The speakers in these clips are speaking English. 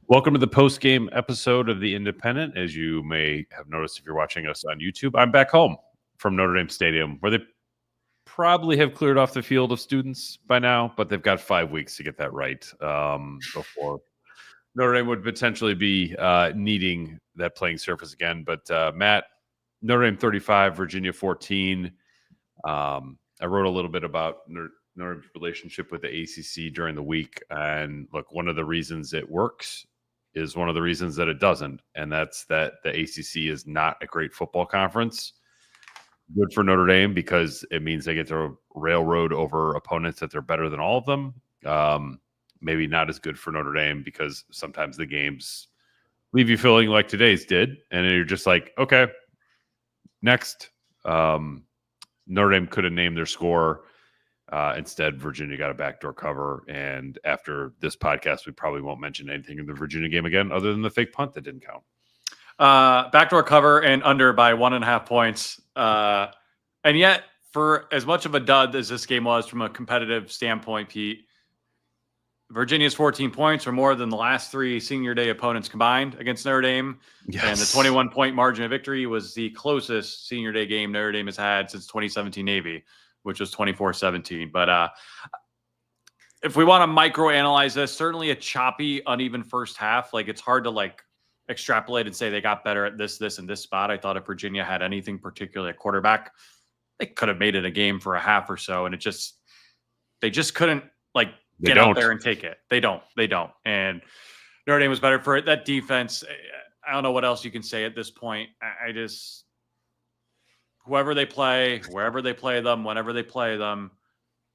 Welcome to the post-game episode of The Independent. As you may have noticed if you're watching us on YouTube, I'm back home from Notre Dame Stadium, where they probably have cleared off the field of students by now, but they've got 5 weeks to get that right before Notre Dame would potentially be needing that playing surface again. But Matt, Notre Dame 35, Virginia 14. I wrote a little bit about Notre Dame's relationship with the ACC during the week. And look, one of the reasons it works is one of the reasons that it doesn't. And that's that the ACC is not a great football conference. Good for Notre Dame because it means they get to railroad over opponents that they're better than all of them. Maybe not as good for Notre Dame because sometimes the games leave you feeling like today's did. And you're just like, okay, next. Notre Dame could have named their score. Instead, Virginia got a backdoor cover. And after this podcast, we probably won't mention anything in the Virginia game again other than the fake punt that didn't count. Backdoor cover and under by 1.5 points. And yet, for as much of a dud as this game was from a competitive standpoint, Pete, Virginia's 14 points were more than the last 3 senior day opponents combined against Notre Dame. Yes. And the 21-point margin of victory was the closest senior day game Notre Dame has had since 2017 Navy, which was 24-17. But if we want to microanalyze this, certainly a choppy, uneven first half. Like, it's hard to extrapolate and say they got better at this, and this spot. I thought if Virginia had anything particularly at quarterback, they could have made it a game for a half or so. And they just couldn't get out there and take it. They don't. And Notre Dame was better for it. That defense, I don't know what else you can say at this point. Whoever they play, wherever they play them, whenever they play them,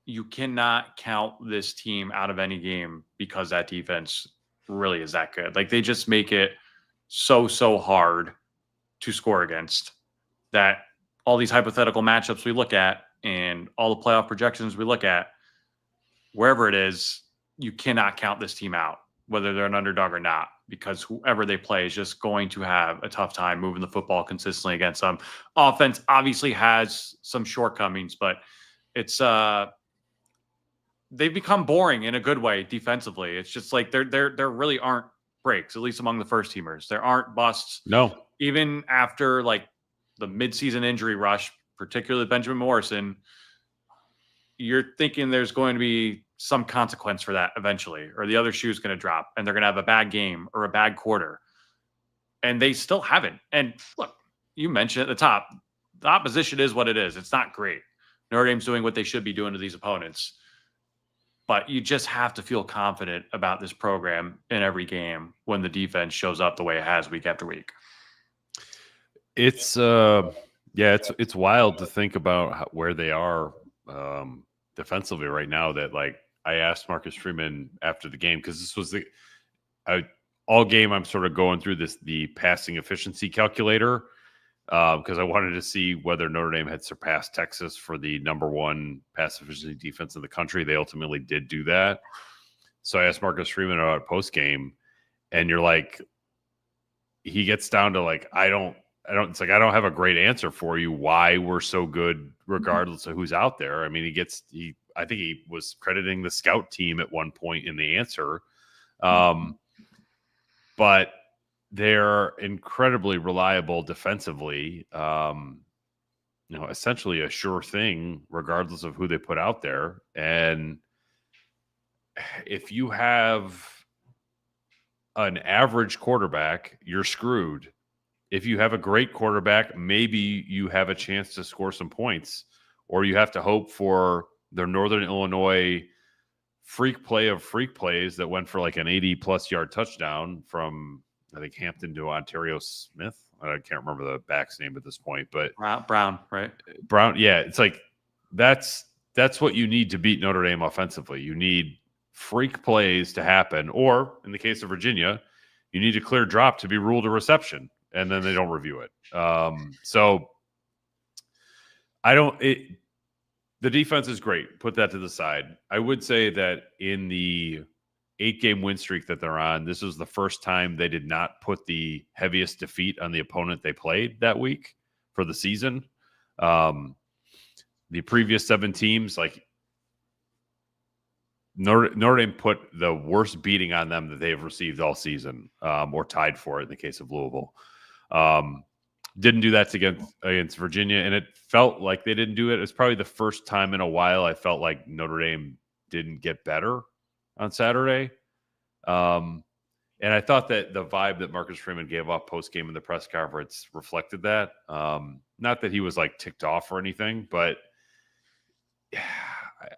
you cannot count this team out of any game because that defense really is that good. They just make it so hard to score against that all these hypothetical matchups we look at and all the playoff projections we look at, wherever it is, you cannot count this team out, whether they're an underdog or not, because whoever they play is just going to have a tough time moving the football consistently against them. Offense obviously has some shortcomings, but it's they've become boring in a good way defensively. It's just there really aren't breaks, at least among the first teamers. There aren't busts. No. Even after the midseason injury rush, particularly Benjamin Morrison, you're thinking there's going to be some consequence for that eventually, or the other shoe's going to drop and they're going to have a bad game or a bad quarter. And they still haven't. And look, you mentioned at the top, the opposition is what it is. It's not great. Notre Dame's doing what they should be doing to these opponents. But you just have to feel confident about this program in every game when the defense shows up the way it has week after week. It's wild to think about where they are defensively right now. That I asked Marcus Freeman after the game, because this was all game I'm sort of going through the passing efficiency calculator because I wanted to see whether Notre Dame had surpassed Texas for the #1 pass efficiency defense in the country. They ultimately did do that. So I asked Marcus Freeman about post game, and he gets down to I don't have a great answer for you why we're so good regardless of who's out there. I mean, I think he was crediting the scout team at one point in the answer. But they're incredibly reliable defensively. Essentially a sure thing regardless of who they put out there. And if you have an average quarterback, you're screwed. If you have a great quarterback, maybe you have a chance to score some points, or you have to hope for their Northern Illinois freak play of freak plays that went for an 80-plus yard touchdown from, I think, Hampton to Ontario Smith. I can't remember the back's name at this point, but Brown, right? Brown. Yeah. It's that's what you need to beat Notre Dame offensively. You need freak plays to happen, or in the case of Virginia, you need a clear drop to be ruled a reception, and then they don't review it. The defense is great. Put that to the side. I would say that in the 8-game win streak that they're on, this is the first time they did not put the heaviest defeat on the opponent they played that week for the season. The previous 7 teams, Notre Dame put the worst beating on them that they've received all season, or tied for it in the case of Louisville. Didn't do that against Virginia, and it felt like they didn't do it. It's probably the first time in a while I felt like Notre Dame didn't get better on Saturday. And I thought that the vibe that Marcus Freeman gave off post-game in the press conference reflected that. Not that he was like ticked off or anything, but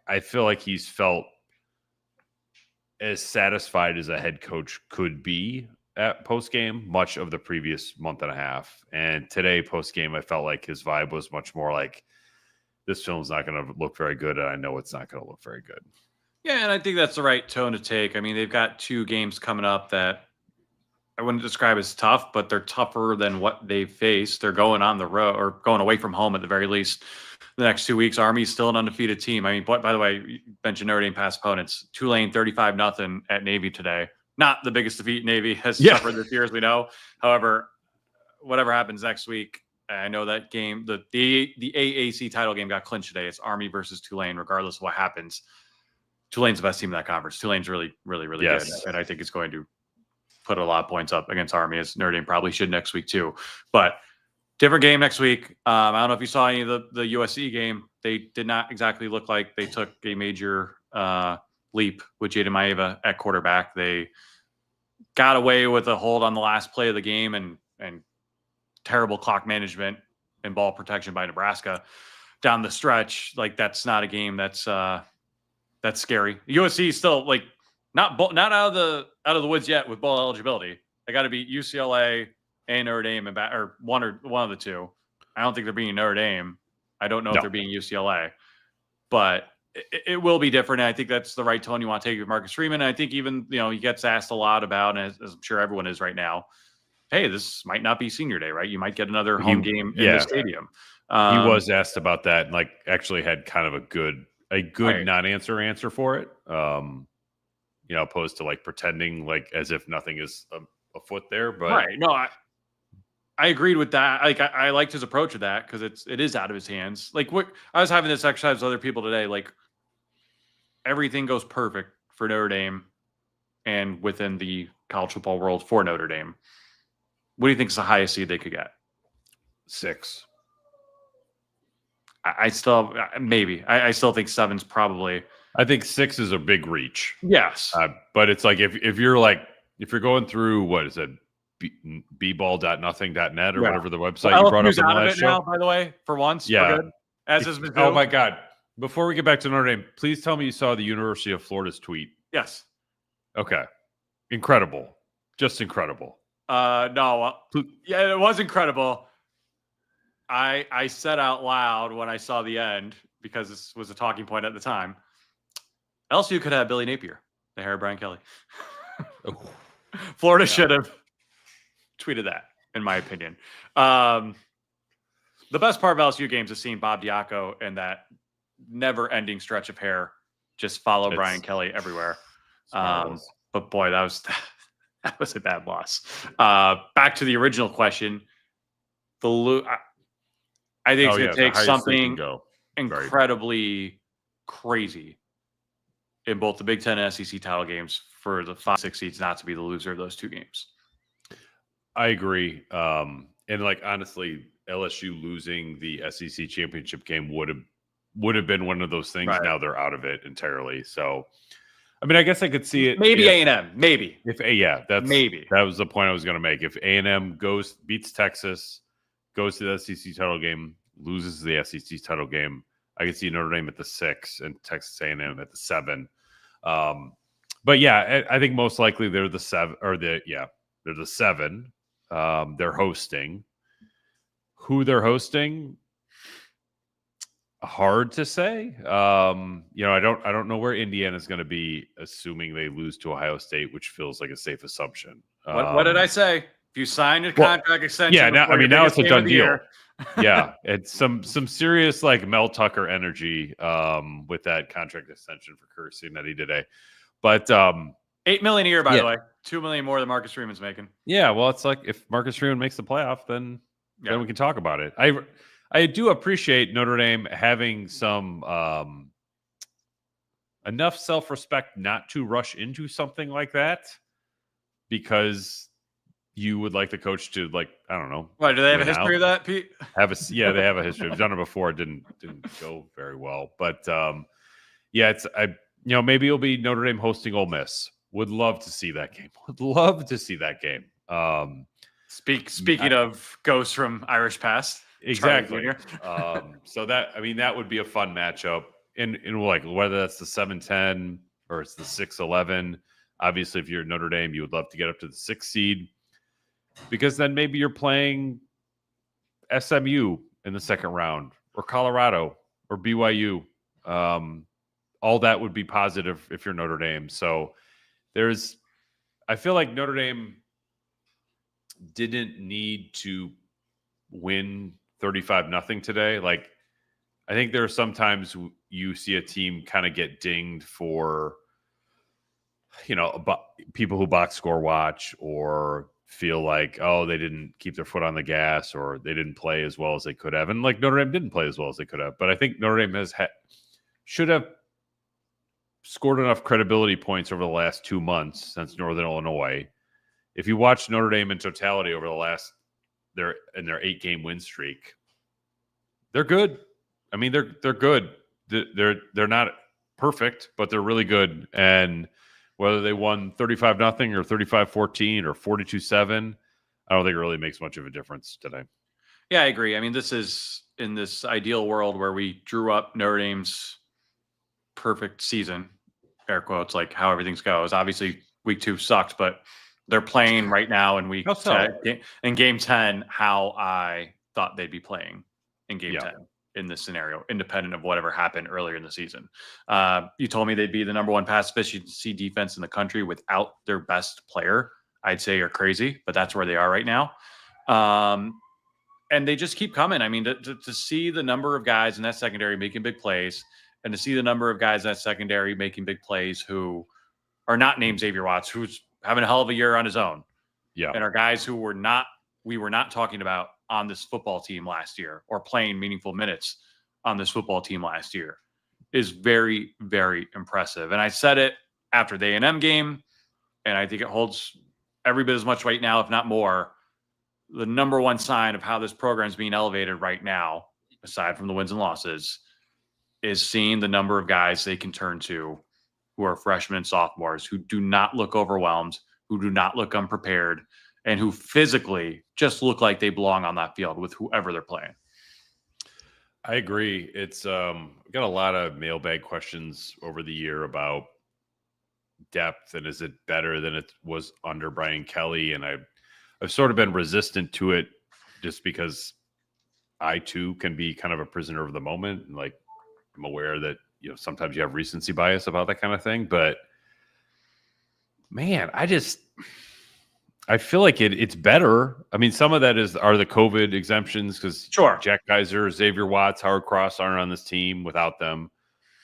I feel like he's felt as satisfied as a head coach could be at post-game much of the previous month and a half. And today, post-game, I felt like his vibe was much more like, this film's not going to look very good, and I know it's not going to look very good. Yeah, and I think that's the right tone to take. I mean, they've got 2 games coming up that I wouldn't describe as tough, but they're tougher than what they've faced. They're going on the road or going away from home at the very least the next 2 weeks. Army's still an undefeated team. I mean, by the way, you mentioned Notre Dame past opponents. Tulane 35-0 at Navy today. Not the biggest defeat Navy has suffered this year, as we know. However, whatever happens next week, I know that game, the AAC title game got clinched today. It's Army versus Tulane, regardless of what happens. Tulane's the best team in that conference. Tulane's really, really, really good. And I think it's going to put a lot of points up against Army, as Notre Dame probably should next week too. But different game next week. I don't know if you saw any of the USC game. They did not exactly look like they took a major leap with Jeremiyah at quarterback. They got away with a hold on the last play of the game and terrible clock management and ball protection by Nebraska down the stretch. Like, that's not a game that's scary. USC is still like not out of the woods yet with bowl eligibility. They got to beat UCLA and Notre Dame or one of the two. I don't think they're beating Notre Dame. I don't know if they're beating UCLA, but it will be different. And I think that's the right tone you want to take with Marcus Freeman. And I think even, he gets asked a lot about, and as I'm sure everyone is right now, hey, this might not be senior day, right? You might get another home game in the stadium. He was asked about that and actually had kind of a good right. non-answer for it. Opposed to pretending as if nothing is afoot there. But right. No, I agreed with that. I liked his approach of that because it is out of his hands. What I was having this exercise with other people today. Everything goes perfect for Notre Dame and within the college football world for Notre Dame. What do you think is the highest seed they could get? 6. I still think 7's probably. I think 6 is a big reach. Yes, but it's if you're going through, what is it, bball.nothing.net or whatever the website you brought up in the last show. Now, by the way, for once, we're good. As is Mizzou. Oh my God! Before we get back to Notre Dame, please tell me you saw the University of Florida's tweet. Yes. Okay. Incredible. Just incredible. No. Yeah, it was incredible. I said out loud when I saw the end, because this was a talking point at the time, LSU could have Billy Napier, the hair of Brian Kelly. Florida should have tweeted that, in my opinion. The best part of LSU games is seeing Bob Diaco and that never-ending stretch of hair just follow Brian Kelly everywhere. But boy, that was a bad loss. Back to the original question. I think it's going to take something incredibly crazy in both the Big Ten and SEC title games for the 5-6 seeds not to be the loser of those 2 games. I agree. And honestly, LSU losing the SEC championship game would have been one of those things. Right. Now they're out of it entirely. So, I mean, I guess I could see it. Maybe A&M. Maybe. That was the point I was going to make. If A&M beats Texas, goes to the SEC title game, loses the SEC title game, I could see Notre Dame at the 6 and Texas A&M at the 7. But yeah, I think most likely they're the 7 they're the 7. They're hosting. Who they're hosting? Hard to say. I don't know where Indiana's going to be, assuming they lose to Ohio State, which feels like a safe assumption. What did I say? If you sign a contract extension, now it's a done deal. Yeah, it's some serious Mel Tucker energy with that contract extension for Kurt Cinetti today. But $8 million a year, by the way, $2 million more than Marcus Freeman's making. Yeah, well, it's if Marcus Freeman makes the playoff, then we can talk about it. I do appreciate Notre Dame having some enough self-respect not to rush into something like that, because you would like the coach to, like, I don't know. Why, do they have a win history out. of that, Pete? Yeah, they have a history. They've done it before. It didn't go very well. But yeah, maybe it'll be Notre Dame hosting Ole Miss. Would love to see that game. Would love to see that game. Speaking of ghosts from Irish past. Exactly. So that would be a fun matchup. And like, whether that's the 7-10 or it's the 6-11, obviously if you're Notre Dame, you would love to get up to the 6th seed, because then maybe you're playing SMU in the second round, or Colorado, or BYU. All that would be positive if you're Notre Dame. So I feel like Notre Dame didn't need to win 35-0 today. Like, I think there are sometimes you see a team kind of get dinged for, people who box score watch, or feel like, oh, they didn't keep their foot on the gas, or they didn't play as well as they could have. And like, Notre Dame didn't play as well as they could have. But I think Notre Dame should have scored enough credibility points over the last 2 months since Northern Illinois. If you watch Notre Dame in totality over the last, their 8-game win streak, they're good. I mean, they're good. They're not perfect, but they're really good. And whether they won 35-0 or 35-14 or 42-7, I don't think it really makes much of a difference today. Yeah, I agree. I mean, this is in this ideal world where we drew up Notre Dame's perfect season, air quotes, like how everything goes. Obviously, week 2 sucked, but they're playing right now in week 10, in game 10, how I thought they'd be playing in game 10 in this scenario, independent of whatever happened earlier in the season. You told me they'd be the number 1 pass efficiency defense in the country without their best player. I'd say you're crazy, but that's where they are right now. And they just keep coming. I mean, to see the number of guys in that secondary making big plays, and to see the number of guys in that secondary making big plays who are not named Xavier Watts, who's having a hell of a year on his own. Yeah. And are guys who we were not talking about on this football team last year, or playing meaningful minutes on this football team last year, is very, very impressive. And I said it after the A&M game, and I think it holds every bit as much weight now, if not more. The number 1 sign of how this program is being elevated right now, aside from the wins and losses, is seeing the number of guys they can turn to who are freshmen and sophomores, who do not look overwhelmed, who do not look unprepared, and who physically just look like they belong on that field with whoever they're playing. I agree. It's got a lot of mailbag questions over the year about depth, and is it better than it was under Brian Kelly? And I've sort of been resistant to it, just because I too can be kind of a prisoner of the moment, and like, I'm aware that sometimes you have recency bias about that kind of thing. But man, I feel like it's better. I mean, some of that are the COVID exemptions, because Jack Kaiser, Xavier Watts, Howard Cross aren't on this team without them.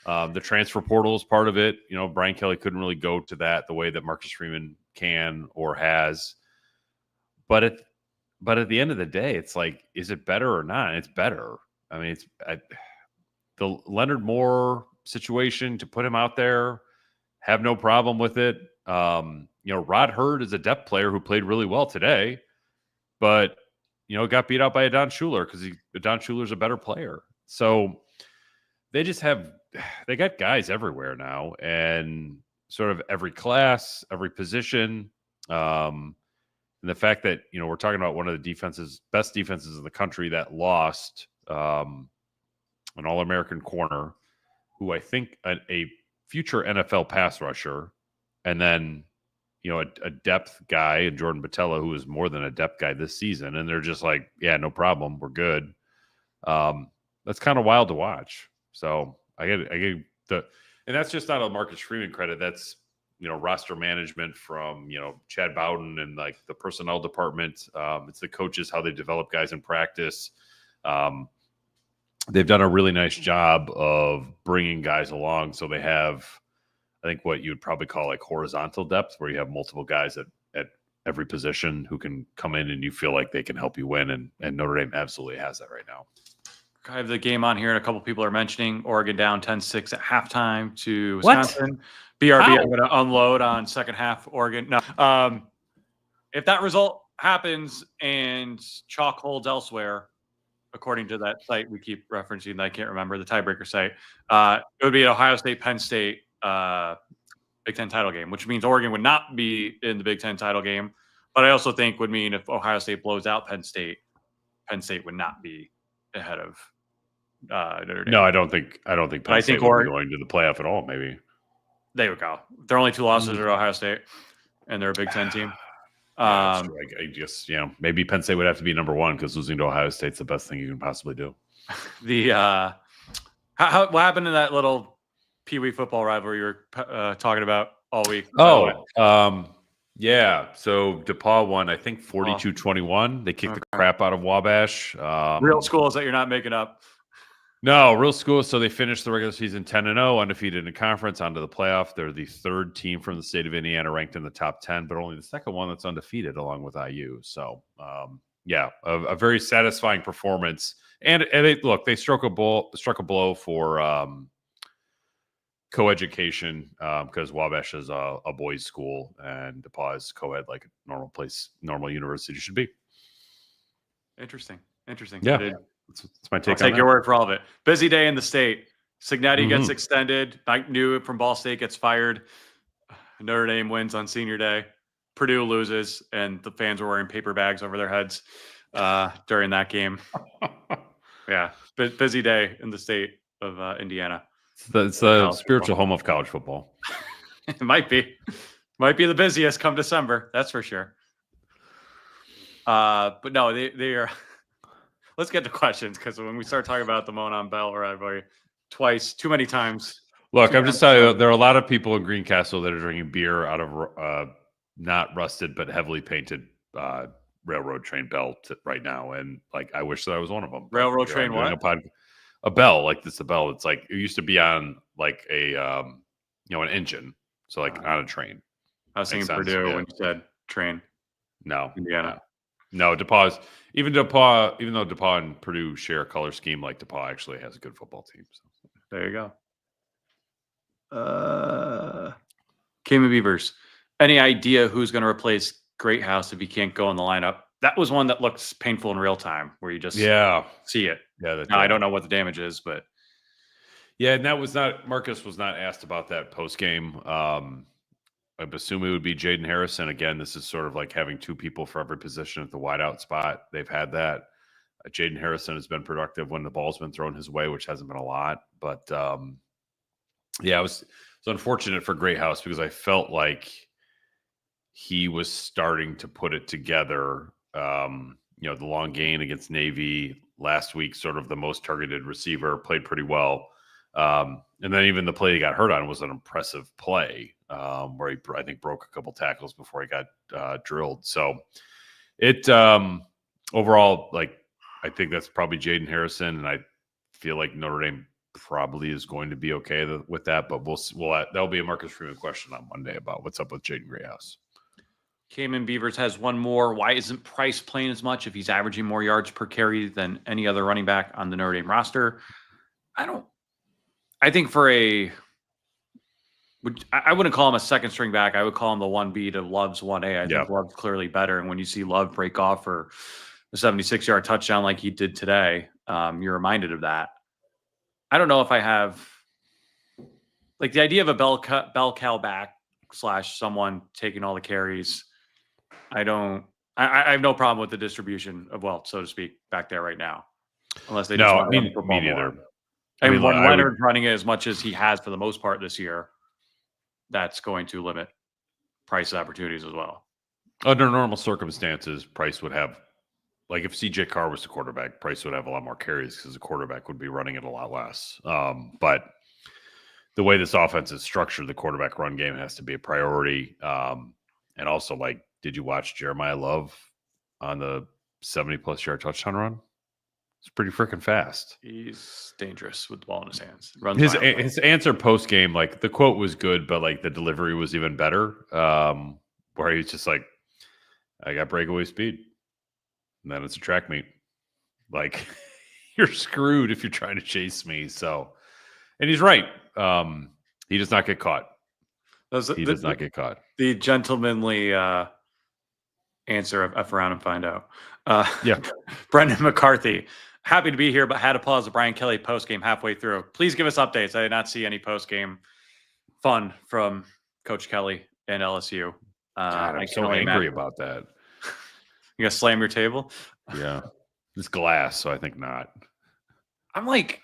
The transfer portal is part of it. Brian Kelly couldn't really go to that the way that Marcus Freeman can or has. But at the end of the day, it's like, is it better or not? It's better. I mean, the Leonard Moore situation, to put him out there, have no problem with it. Rod Hurd is a depth player who played really well today, but got beat out by Adon Schuler because Adon Schuler's a better player. So they got guys everywhere now, and sort of every class, every position. And the fact that we're talking about one of the best defenses in the country that lost an All-American corner, who I think a future NFL pass rusher, and then a depth guy in Jordan Botello, who is more than a depth guy this season, and they're just like, yeah, no problem, we're good. That's kind of wild to watch. So and that's just not a Marcus Freeman credit. That's roster management from Chad Bowden and like the personnel department. It's the coaches, how they develop guys in practice. They've done a really nice job of bringing guys along, so they have, I think, what you would probably call like horizontal depth, where you have multiple guys at every position who can come in and you feel like they can help you win. And Notre Dame absolutely has that right now. I have the game on here, and a couple people are mentioning Oregon down 10-6 at halftime to Wisconsin. BRB, How? I'm going to unload on second half Oregon. No, if that result happens and chalk holds elsewhere, according to that site we keep referencing, that I can't remember, the tiebreaker site, it would be an Ohio State Penn State Big Ten title game, which means Oregon would not be in the Big Ten title game. But I also think would mean if Ohio State blows out Penn State would not be ahead of Notre Dame. No, I don't think Penn State would be going to the playoff at all. Maybe they would go. Their only 2 losses are Ohio State, and they're a Big Ten team. I guess maybe Penn State would have to be number 1 because losing to Ohio State's the best thing you can possibly do. What happened in that little Pee Wee football rivalry you were talking about all week? Yeah. So DePaul won, I think 42-21. They kicked the crap out of Wabash. Real schools that you're not making up. No, real schools. So they finished the regular season 10-0, undefeated in conference, onto the playoff. They're the 3rd team from the state of Indiana ranked in the top 10, but only the 2nd one that's undefeated, along with IU. So, a very satisfying performance. And they struck a blow for co-education because Wabash is a boys' school and DePaul is co-ed, like a normal university should be. Interesting. Yeah. That's my take. I'll take your word for all of it. Busy day in the state. Signetti gets extended. Mike New from Ball State gets fired. Notre Dame wins on senior day. Purdue loses, and the fans were wearing paper bags over their heads during that game. Yeah, busy day in the state of Indiana. It's the spiritual home of college football. It might be the busiest come December. That's for sure. But no, they are. Let's get to questions, because when we start talking about the Monon Bell rivalry too many times. Look, I'm just telling you, there are a lot of people in Greencastle that are drinking beer out of not rusted but heavily painted railroad train bell right now, and like I wish that I was one of them. Railroad train what? A bell like this. A bell. It's like it used to be on like a an engine, so like on a train. I was thinking Purdue when you said train. No, Indiana. No, DePaul. Even though DePaul and Purdue share a color scheme, like DePaul actually has a good football team. So. There you go. Cayman Beavers. Any idea who's going to replace Greathouse if he can't go in the lineup? That was one that looks painful in real time, where you just see it. Yeah. Now, I don't know what the damage is, but and that was not Marcus was not asked about that post game. I assume it would be Jaden Harrison. Again, this is sort of like having 2 people for every position at the wideout spot. They've had that. Jaden Harrison has been productive when the ball's been thrown his way, which hasn't been a lot. But it was unfortunate for Greathouse because I felt like he was starting to put it together. The long gain against Navy last week, sort of the most targeted receiver, played pretty well. And then even the play he got hurt on was an impressive play where he, I think, broke a couple tackles before he got drilled. So it overall, like, I think that's probably Jaden Harrison, and I feel like Notre Dame probably is going to be okay with that. But that'll be a Marcus Freeman question on Monday about what's up with Jaden Greathouse. Cayman Beavers has one more. Why isn't Price playing as much if he's averaging more yards per carry than any other running back on the Notre Dame roster? I think I wouldn't call him a second string back. I would call him the 1B to Love's 1A. I think Love's clearly better. And when you see Love break off for a 76-yard touchdown like he did today, you're reminded of that. I don't know if I have like the idea of a bell cow back / someone taking all the carries. I have no problem with the distribution of wealth, so to speak, back there right now. Unless they just want to run the football more. I mean, when Leonard's running it as much as he has for the most part this year, that's going to limit Price's opportunities as well. Under normal circumstances, Price would have, like if CJ Carr was the quarterback, Price would have a lot more carries because the quarterback would be running it a lot less. But the way this offense is structured, the quarterback run game has to be a priority. And also, like, did you watch Jeremiyah Love on the 70-plus yard touchdown run? It's pretty freaking fast. He's dangerous with the ball in his hands. His answer post game, like the quote was good, but like the delivery was even better. Where he's just like, "I got breakaway speed, and then it's a track meet." Like you're screwed if you're trying to chase me. So, and he's right. He does not get caught. He does not get caught. The gentlemanly answer of F around and find out. Yeah. Brendan McCarthy, happy to be here, but had to pause the Brian Kelly postgame halfway through. Please give us updates. I did not see any postgame fun from Coach Kelly and LSU. God, I'm so angry about that. You gonna slam your table? Yeah. It's glass, so I think not. I'm like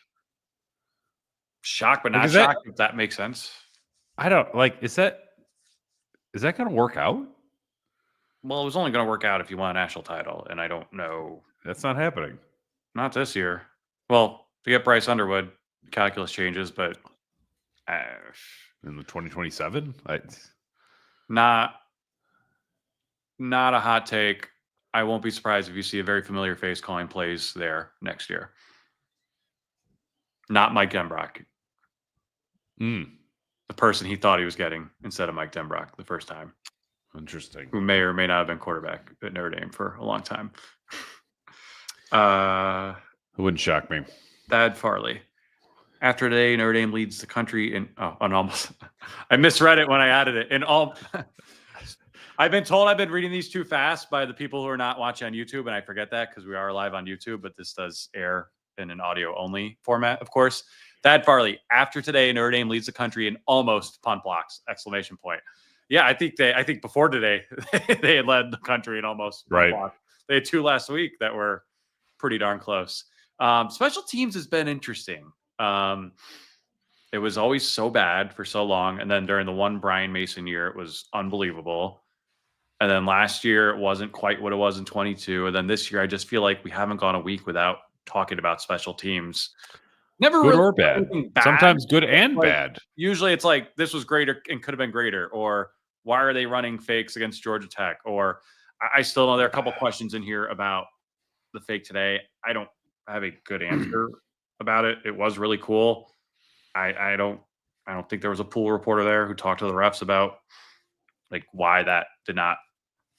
shocked, but not shocked if that makes sense. I don't like, is that going to work out? Well, it was only going to work out if you won a national title, and I don't know. That's not happening. Not this year. Well, to get Bryce Underwood, calculus changes, but in the 2027, not a hot take. I won't be surprised if you see a very familiar face calling plays there next year. Not Mike Denbrock. The person he thought he was getting instead of Mike Denbrock the first time. Interesting. Who may or may not have been quarterback at Notre Dame for a long time. It wouldn't shock me. Thad Farley. After today, Notre Dame leads the country in almost. I misread it when I added it. In all, I've been told I've been reading these too fast by the people who are not watching on YouTube, and I forget that because we are live on YouTube, but this does air in an audio only format, of course. Thad Farley. After today, Notre Dame leads the country in almost punt blocks! Exclamation point. Yeah, I think before today they had led the country in almost punt blocks. They had 2 last week that were pretty darn close. Special teams has been interesting. It was always so bad for so long. And then during the one Brian Mason year, it was unbelievable. And then last year, it wasn't quite what it was in 22. And then this year, I just feel like we haven't gone a week without talking about special teams. Never good really or bad. Sometimes good and bad. Usually it's like, this was greater and could have been greater. Or why are they running fakes against Georgia Tech? Or I still know there are a couple questions in here about the fake today. I don't have a good answer about it. It was really cool. I don't think there was a pool reporter there who talked to the refs about like why that did not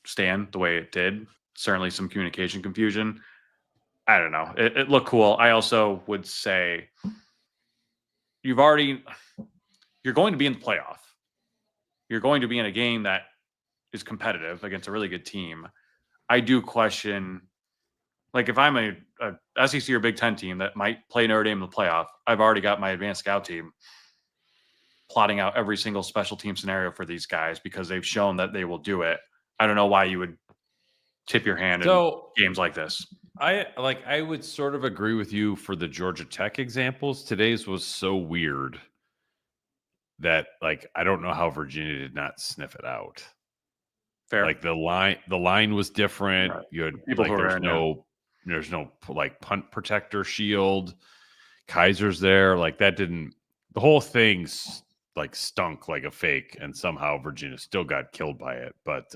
stand the way it did. Certainly some communication confusion. I don't know. It looked cool. I also would say you're going to be in the playoff. You're going to be in a game that is competitive against a really good team. I do question, like if I'm a SEC or Big Ten team that might play Notre Dame in the playoff, I've already got my advanced scout team plotting out every single special team scenario for these guys because they've shown that they will do it. I don't know why you would tip your hand in games like this. I would sort of agree with you for the Georgia Tech examples. Today's was so weird that I don't know how Virginia did not sniff it out. Fair. Like the line was different. Right. You had people there's no punt protector shield. Kaiser's there. The whole thing stunk like a fake, and somehow Virginia still got killed by it. But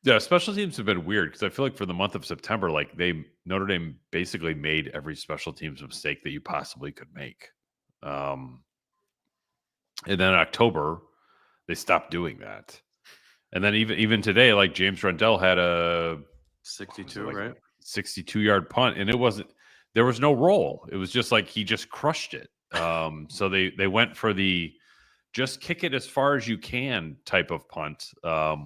yeah, special teams have been weird because I feel like for the month of September, Notre Dame basically made every special teams mistake that you possibly could make. And then in October, they stopped doing that. And then even today, James Rundell had a 62, right? 62-yard punt, and there was no roll. It was just he just crushed it. So they went for the just kick it as far as you can type of punt,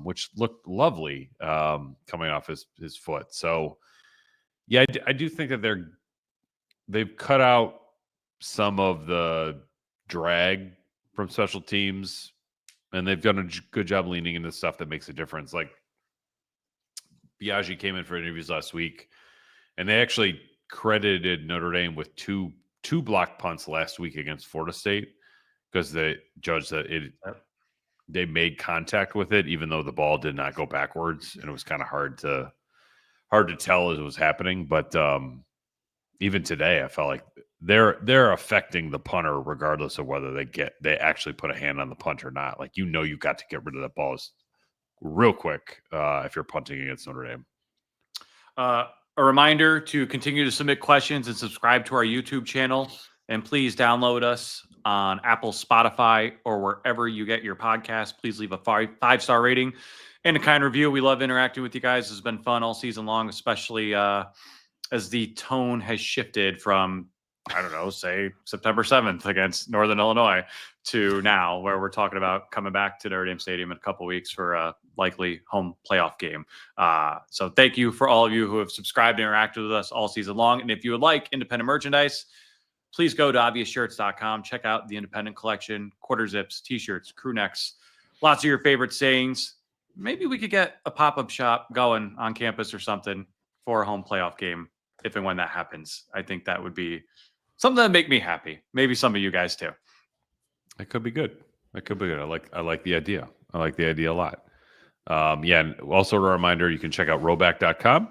which looked lovely coming off his foot. So yeah, I do think that they've cut out some of the drag from special teams, and they've done a good job leaning into stuff that makes a difference. Like Biaggi came in for interviews last week, and they actually credited Notre Dame with two block punts last week against Florida State because they judged that they made contact with it, even though the ball did not go backwards, and it was kind of hard to tell as it was happening. But even today, I felt like they're affecting the punter regardless of whether they actually put a hand on the punt or not. You got to get rid of the balls real quick if you're punting against Notre Dame. A reminder to continue to submit questions and subscribe to our YouTube channel. And please download us on Apple, Spotify, or wherever you get your podcast. Please leave a 5-star rating and a kind review. We love interacting with you guys. It's been fun all season long, especially as the tone has shifted from, I don't know, say September 7th against Northern Illinois to now, where we're talking about coming back to Notre Dame Stadium in a couple of weeks for a likely home playoff game. So thank you for all of you who have subscribed and interacted with us all season long. And if you would like independent merchandise, please go to obviousshirts.com. Check out the independent collection, quarter zips, t-shirts, crew necks, lots of your favorite sayings. Maybe we could get a pop-up shop going on campus or something for a home playoff game if and when that happens. I think that would be something that would make me happy. Maybe some of you guys too. It could be good. It could be good. I like the idea. I like the idea a lot. And also a reminder, you can check out roback.com.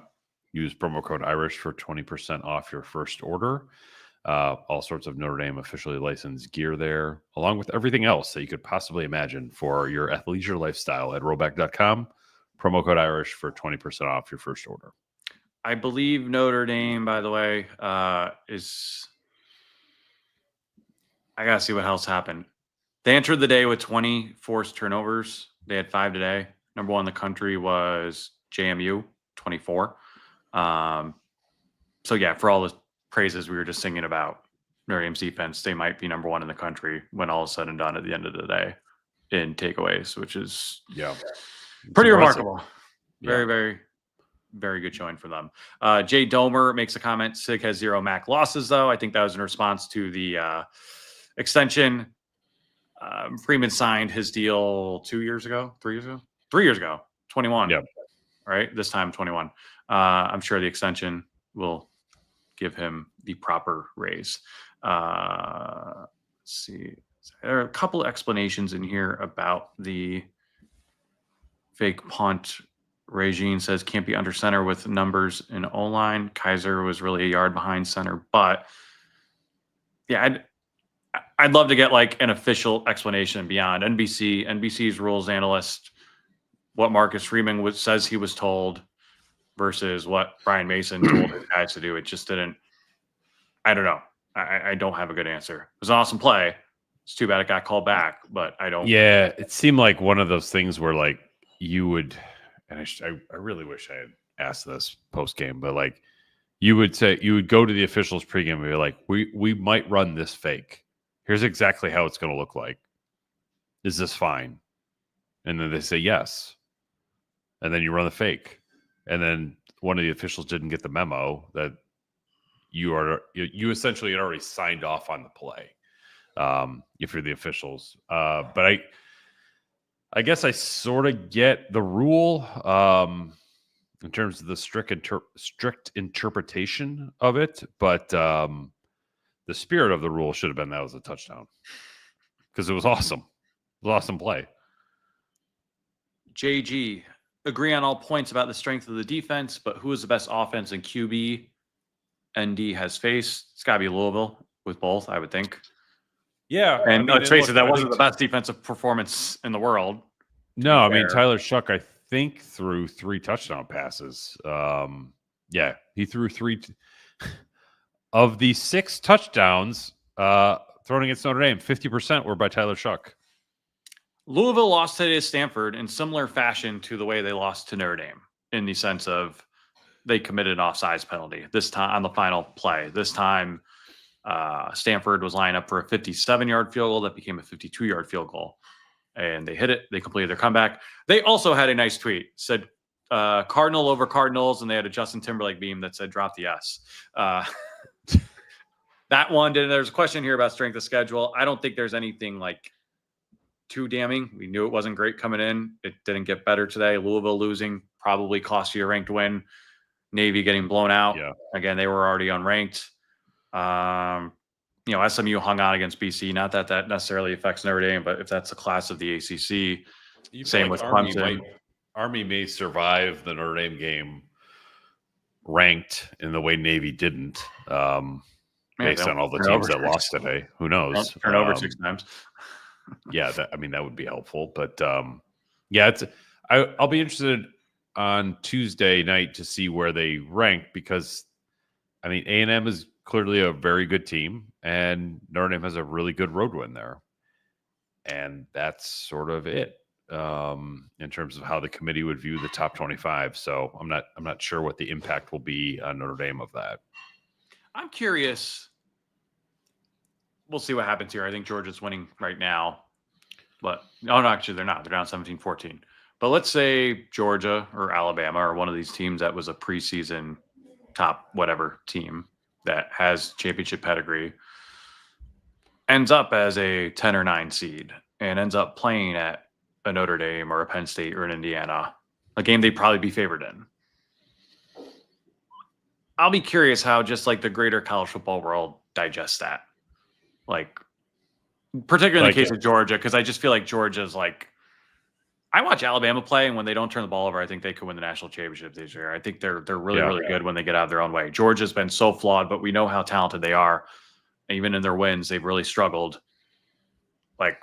Use promo code Irish for 20% off your first order. All sorts of Notre Dame officially licensed gear there, along with everything else that you could possibly imagine for your athleisure lifestyle at roback.com. Promo code Irish for 20% off your first order. I believe Notre Dame, by the way, is... I got to see what else happened. They entered the day with 20 forced turnovers. They had 5 today. Number 1 in the country was JMU, 24. So, yeah, for all the praises we were just singing about Notre Dame's defense, they might be number 1 in the country when all is said and done at the end of the day in takeaways, which is pretty remarkable. Very, very, very good showing for them. Jay Domer makes a comment. SIG has 0 MAC losses, though. I think that was in response to the extension. Freeman signed his deal 3 years ago, 21. Yep. Right. This time 21. I'm sure the extension will give him the proper raise. Let's see. There are a couple of explanations in here about the fake punt. Regine says can't be under center with numbers in O-line. Kaiser was really a yard behind center, but yeah, I'd love to get like an official explanation beyond NBC's rules analyst, what Marcus Freeman says he was told versus what Brian Mason told his guys to do. It just didn't. I don't know. I don't have a good answer. It was an awesome play. It's too bad it got called back, but I don't. Yeah, it seemed like one of those things where like you would, and I really wish I had asked this post game, but like you would go to the officials pregame and be like, we might run this fake. Here's exactly how it's going to look like. Is this fine? And then they say yes. And then you run the fake. And then one of the officials didn't get the memo that you essentially had already signed off on the play. If you're the officials. But I guess I sort of get the rule in terms of the strict interpretation of it. But the spirit of the rule should have been that was a touchdown because it was awesome. It was an awesome play. JG, agree on all points about the strength of the defense, but who is the best offense and QB ND has faced? It's got to be Louisville with both, I would think. Yeah. And let's face it, that wasn't the best defensive performance in the world. No, I mean, Tyler Shuck, I think, threw 3 touchdown passes. Yeah, he threw 3. Of the 6 touchdowns thrown against Notre Dame, 50% were by Tyler Shuck. Louisville lost today to Stanford in similar fashion to the way they lost to Notre Dame, in the sense of they committed an offsides penalty this time on the final play. This time, Stanford was lining up for a 57-yard field goal that became a 52-yard field goal. And they hit it. They completed their comeback. They also had a nice tweet. Said, Cardinal over Cardinals, and they had a Justin Timberlake meme that said, drop the S. That one did. There's a question here about strength of schedule. I don't think there's anything like too damning. We knew it wasn't great coming in. It didn't get better today. Louisville losing probably cost you a ranked win. Navy getting blown out. Yeah. Again, they were already unranked. SMU hung on against BC. Not that that necessarily affects Notre Dame, but if that's the class of the ACC, same with Clemson. Army may survive the Notre Dame game ranked in the way Navy didn't. Based on all the teams that lost today. Who knows? Turn over 6 times. Yeah, that would be helpful. But I'll be interested on Tuesday night to see where they rank because, I mean, A&M is clearly a very good team, and Notre Dame has a really good road win there. And that's sort of it. in terms of how the committee would view the top 25. So I'm not sure what the impact will be on Notre Dame of that. I'm curious. We'll see what happens here. I think Georgia's winning right now. But no, actually they're not. They're down 17-14. But let's say Georgia or Alabama or one of these teams that was a preseason top whatever team that has championship pedigree ends up as a 10 or 9 seed and ends up playing at a Notre Dame or a Penn State or an Indiana, a game they'd probably be favored in. I'll be curious how just like the greater college football world digests that. Like, particularly in the case of Georgia, because I just feel like Georgia's like, I watch Alabama play, and when they don't turn the ball over, I think they could win the national championship this year. I think they're really good when they get out of their own way. Georgia's been so flawed, but we know how talented they are. Even in their wins, they've really struggled. Like,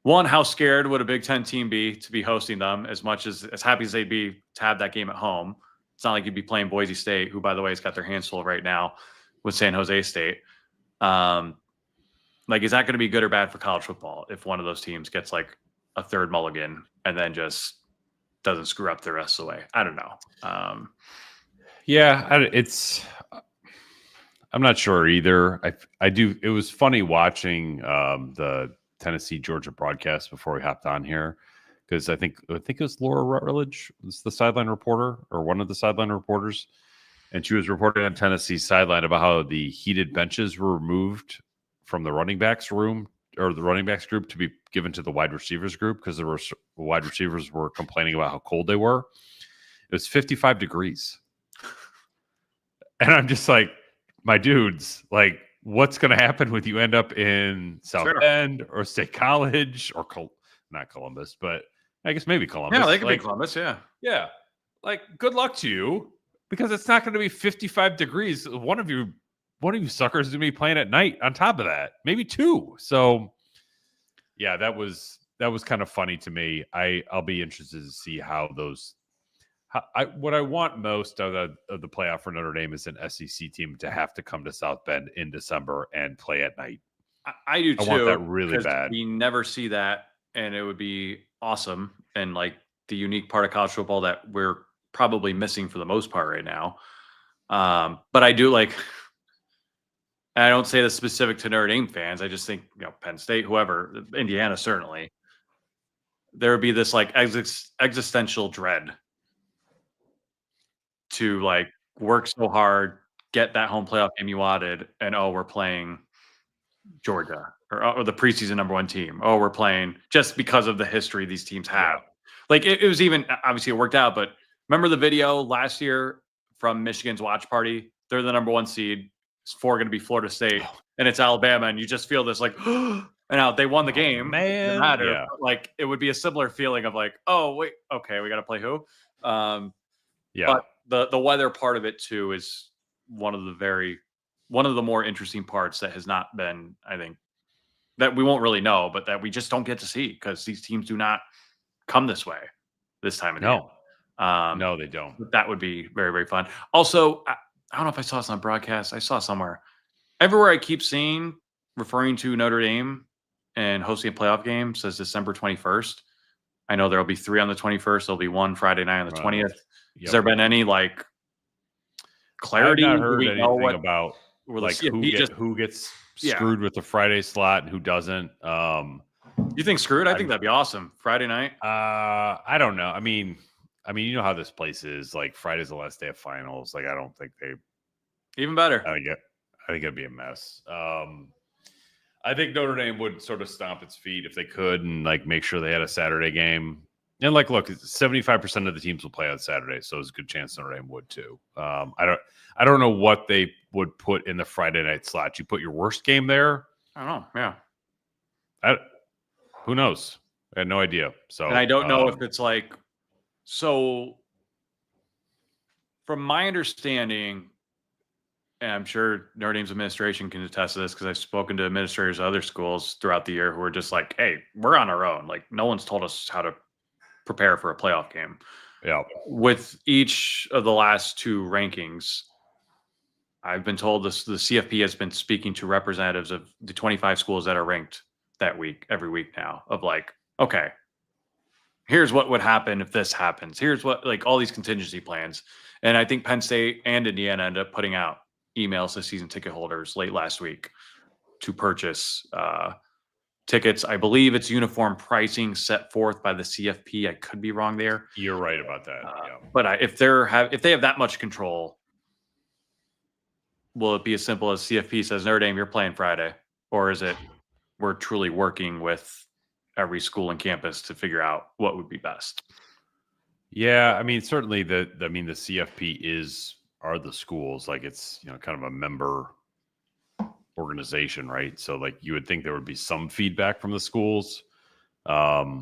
how scared would a Big Ten team be to be hosting them? As much as happy as they'd be to have that game at home, it's not like you'd be playing Boise State, who, by the way, has got their hands full right now with San Jose State. Like, is that going to be good or bad for college football if one of those teams gets like a third mulligan and then just doesn't screw up the rest of the way? I don't know. I'm not sure either. I do. It was funny watching the Tennessee Georgia broadcast before we hopped on here, because I think it was Laura Rutledge was the sideline reporter or one of the sideline reporters, and she was reporting on Tennessee's sideline about how the heated benches were removed from the running backs room or the running backs group to be given to the wide receivers group because the wide receivers were complaining about how cold they were. It was 55 degrees. And I'm just like, my dudes, like, what's going to happen when you end up in South Bend or State College or not Columbus, but I guess maybe Columbus. Yeah, they could be Columbus, yeah. Yeah. Like, good luck to you, because it's not going to be 55 degrees. One of you suckers is going to be playing at night on top of that, maybe 2. So, yeah, that was kind of funny to me. I'll be interested to see how those. What I want most of the playoff for Notre Dame is an SEC team to have to come to South Bend in December and play at night. I do too. I want that really bad. We never see that, and it would be awesome. And like the unique part of college football that we're probably missing for the most part right now. But I do like. And I don't say this specific to Notre Dame fans. I just think, Penn State, whoever, Indiana, certainly, there would be this like existential dread to like work so hard, get that home playoff game you wanted, and we're playing Georgia or the preseason number 1 team. We're playing just because of the history these teams have. Yeah. Like it was even, obviously it worked out, but remember the video last year from Michigan's watch party? They're the number 1 seed. It's 4 going to be Florida State, and it's Alabama, and you just feel this like, and now they won the game. Man, yeah. Like it would be a similar feeling of like, oh wait, okay, we got to play who? Yeah. But the weather part of it too is one of the more interesting parts that has not been, I think, that we won't really know, but that we just don't get to see because these teams do not come this way this time of year. No, they don't. That would be very, very fun. Also, I don't know if I saw this on broadcast. I saw somewhere. Everywhere I keep seeing referring to Notre Dame and hosting a playoff game says December 21st. I know there'll be 3 on the 21st. There'll be 1 Friday night on the 20th. Yep. Has there been any like clarity? I've not heard anything about like who gets screwed with the Friday slot and who doesn't. You think screwed? I think that'd be awesome. Friday night. I don't know. I mean, you know how this place is. Like Friday's the last day of finals. Like I don't think they even better. I think it'd be a mess. I think Notre Dame would sort of stomp its feet if they could and like make sure they had a Saturday game. And like, look, 75% of the teams will play on Saturday, so there's a good chance Notre Dame would too. I don't know what they would put in the Friday night slot. You put your worst game there? I don't know. Yeah. Who knows? I had no idea. So, and I don't know if it's like. So, from my understanding, and I'm sure Notre Dame's administration can attest to this because I've spoken to administrators of other schools throughout the year who are just like, hey, we're on our own. Like, no one's told us how to prepare for a playoff game. Yeah. With each of the last 2 rankings, I've been told this, the CFP has been speaking to representatives of the 25 schools that are ranked that week, every week now, of like, okay, here's what would happen if this happens. Here's what, like, all these contingency plans. And I think Penn State and Indiana ended up putting out emails to season ticket holders late last week to purchase tickets. I believe it's uniform pricing set forth by the CFP. I could be wrong there. You're right about that. But if they have that much control, will it be as simple as CFP says, Notre Dame, you're playing Friday? Or is it we're truly working with every school and campus to figure out what would be best? Yeah, I mean, certainly the CFP are the schools. Like, it's, kind of a member organization, right? So, like, you would think there would be some feedback from the schools. But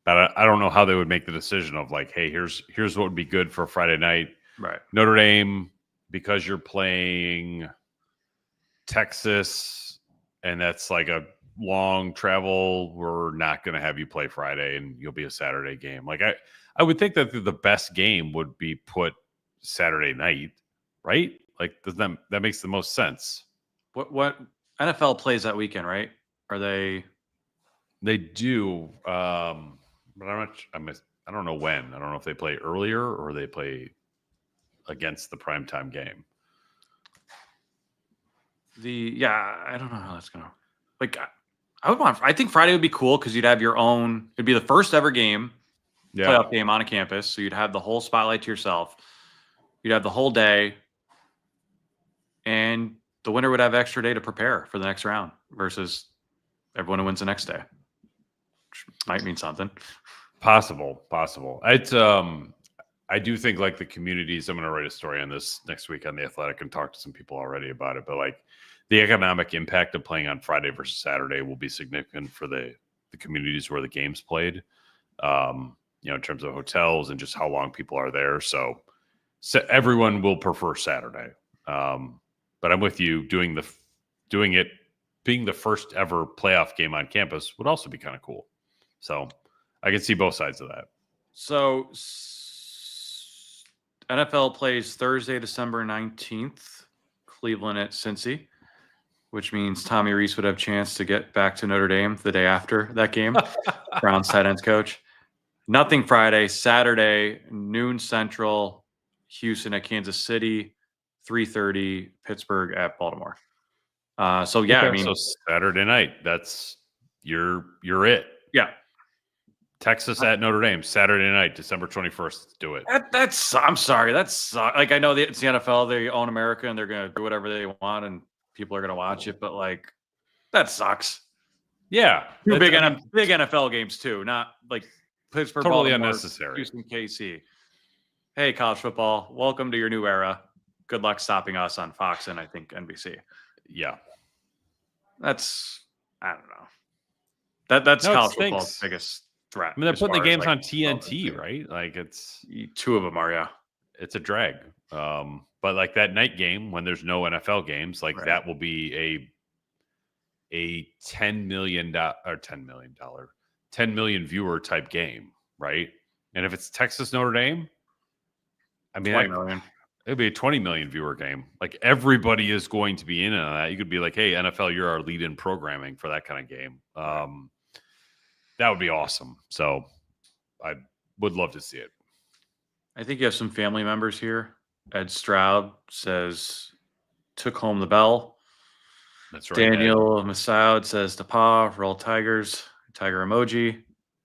I don't know how they would make the decision of, like, hey, here's what would be good for Friday night. Right. Notre Dame, because you're playing Texas and that's like a long travel, we're not going to have you play Friday and you'll be a Saturday game. Like, I would think that the best game would be put Saturday night, right? Like, that makes the most sense. What NFL plays that weekend, right? Are they? They do, but I don't know when. I don't know if they play earlier or they play against the primetime game. I don't know how that's gonna. Like, I think Friday would be cool because you'd have your own. It'd be the first ever game. Yeah. Playoff game on a campus, so you'd have the whole spotlight to yourself. You'd have the whole day, and the winner would have extra day to prepare for the next round versus everyone who wins the next day, which might mean something. Possible. It's I do think, like, the communities. I'm going to write a story on this next week on The Athletic and talk to some people already about it. But, like, the economic impact of playing on Friday versus Saturday will be significant for the communities where the game's played. In terms of hotels and just how long people are there. So everyone will prefer Saturday. But I'm with you. Being the first ever playoff game on campus would also be kind of cool. So I can see both sides of that. So NFL plays Thursday, December 19th, Cleveland at Cincy, which means Tommy Rees would have a chance to get back to Notre Dame the day after that game. Browns tight ends coach. Nothing Friday. Saturday, noon Central, Houston at Kansas City, 3:30, Pittsburgh at Baltimore. So yeah, okay, so Saturday night, that's you're it. Yeah. Texas at Notre Dame, Saturday night, December 21st. Let's do it. I'm sorry. That's like, I know it's the NFL, they own America and they're going to do whatever they want and people are going to watch it, but, like, that sucks. Yeah. Two big NFL games too, not like Pittsburgh, totally Baltimore, unnecessary. Houston, KC. Hey, college football, welcome to your new era. Good luck stopping us on Fox and I think NBC. Yeah. I don't know. That's college football's biggest threat. I mean, they're putting the games like, on TNT, right? Like, it's two of them are, yeah. It's a drag. But, like, that night game when there's no NFL games, like, that will be a $10 million viewer type game, right? And if it's Texas Notre Dame, I mean, 20 million. It'd be a 20 million viewer game. Like, everybody is going to be in on that. You could be like, hey, NFL, you're our lead in programming for that kind of game. That would be awesome. So I would love to see it. I think you have some family members here. Ed Stroud says, took home the bell. That's right. Daniel Massoud says, DePaw, roll Tigers, tiger emoji.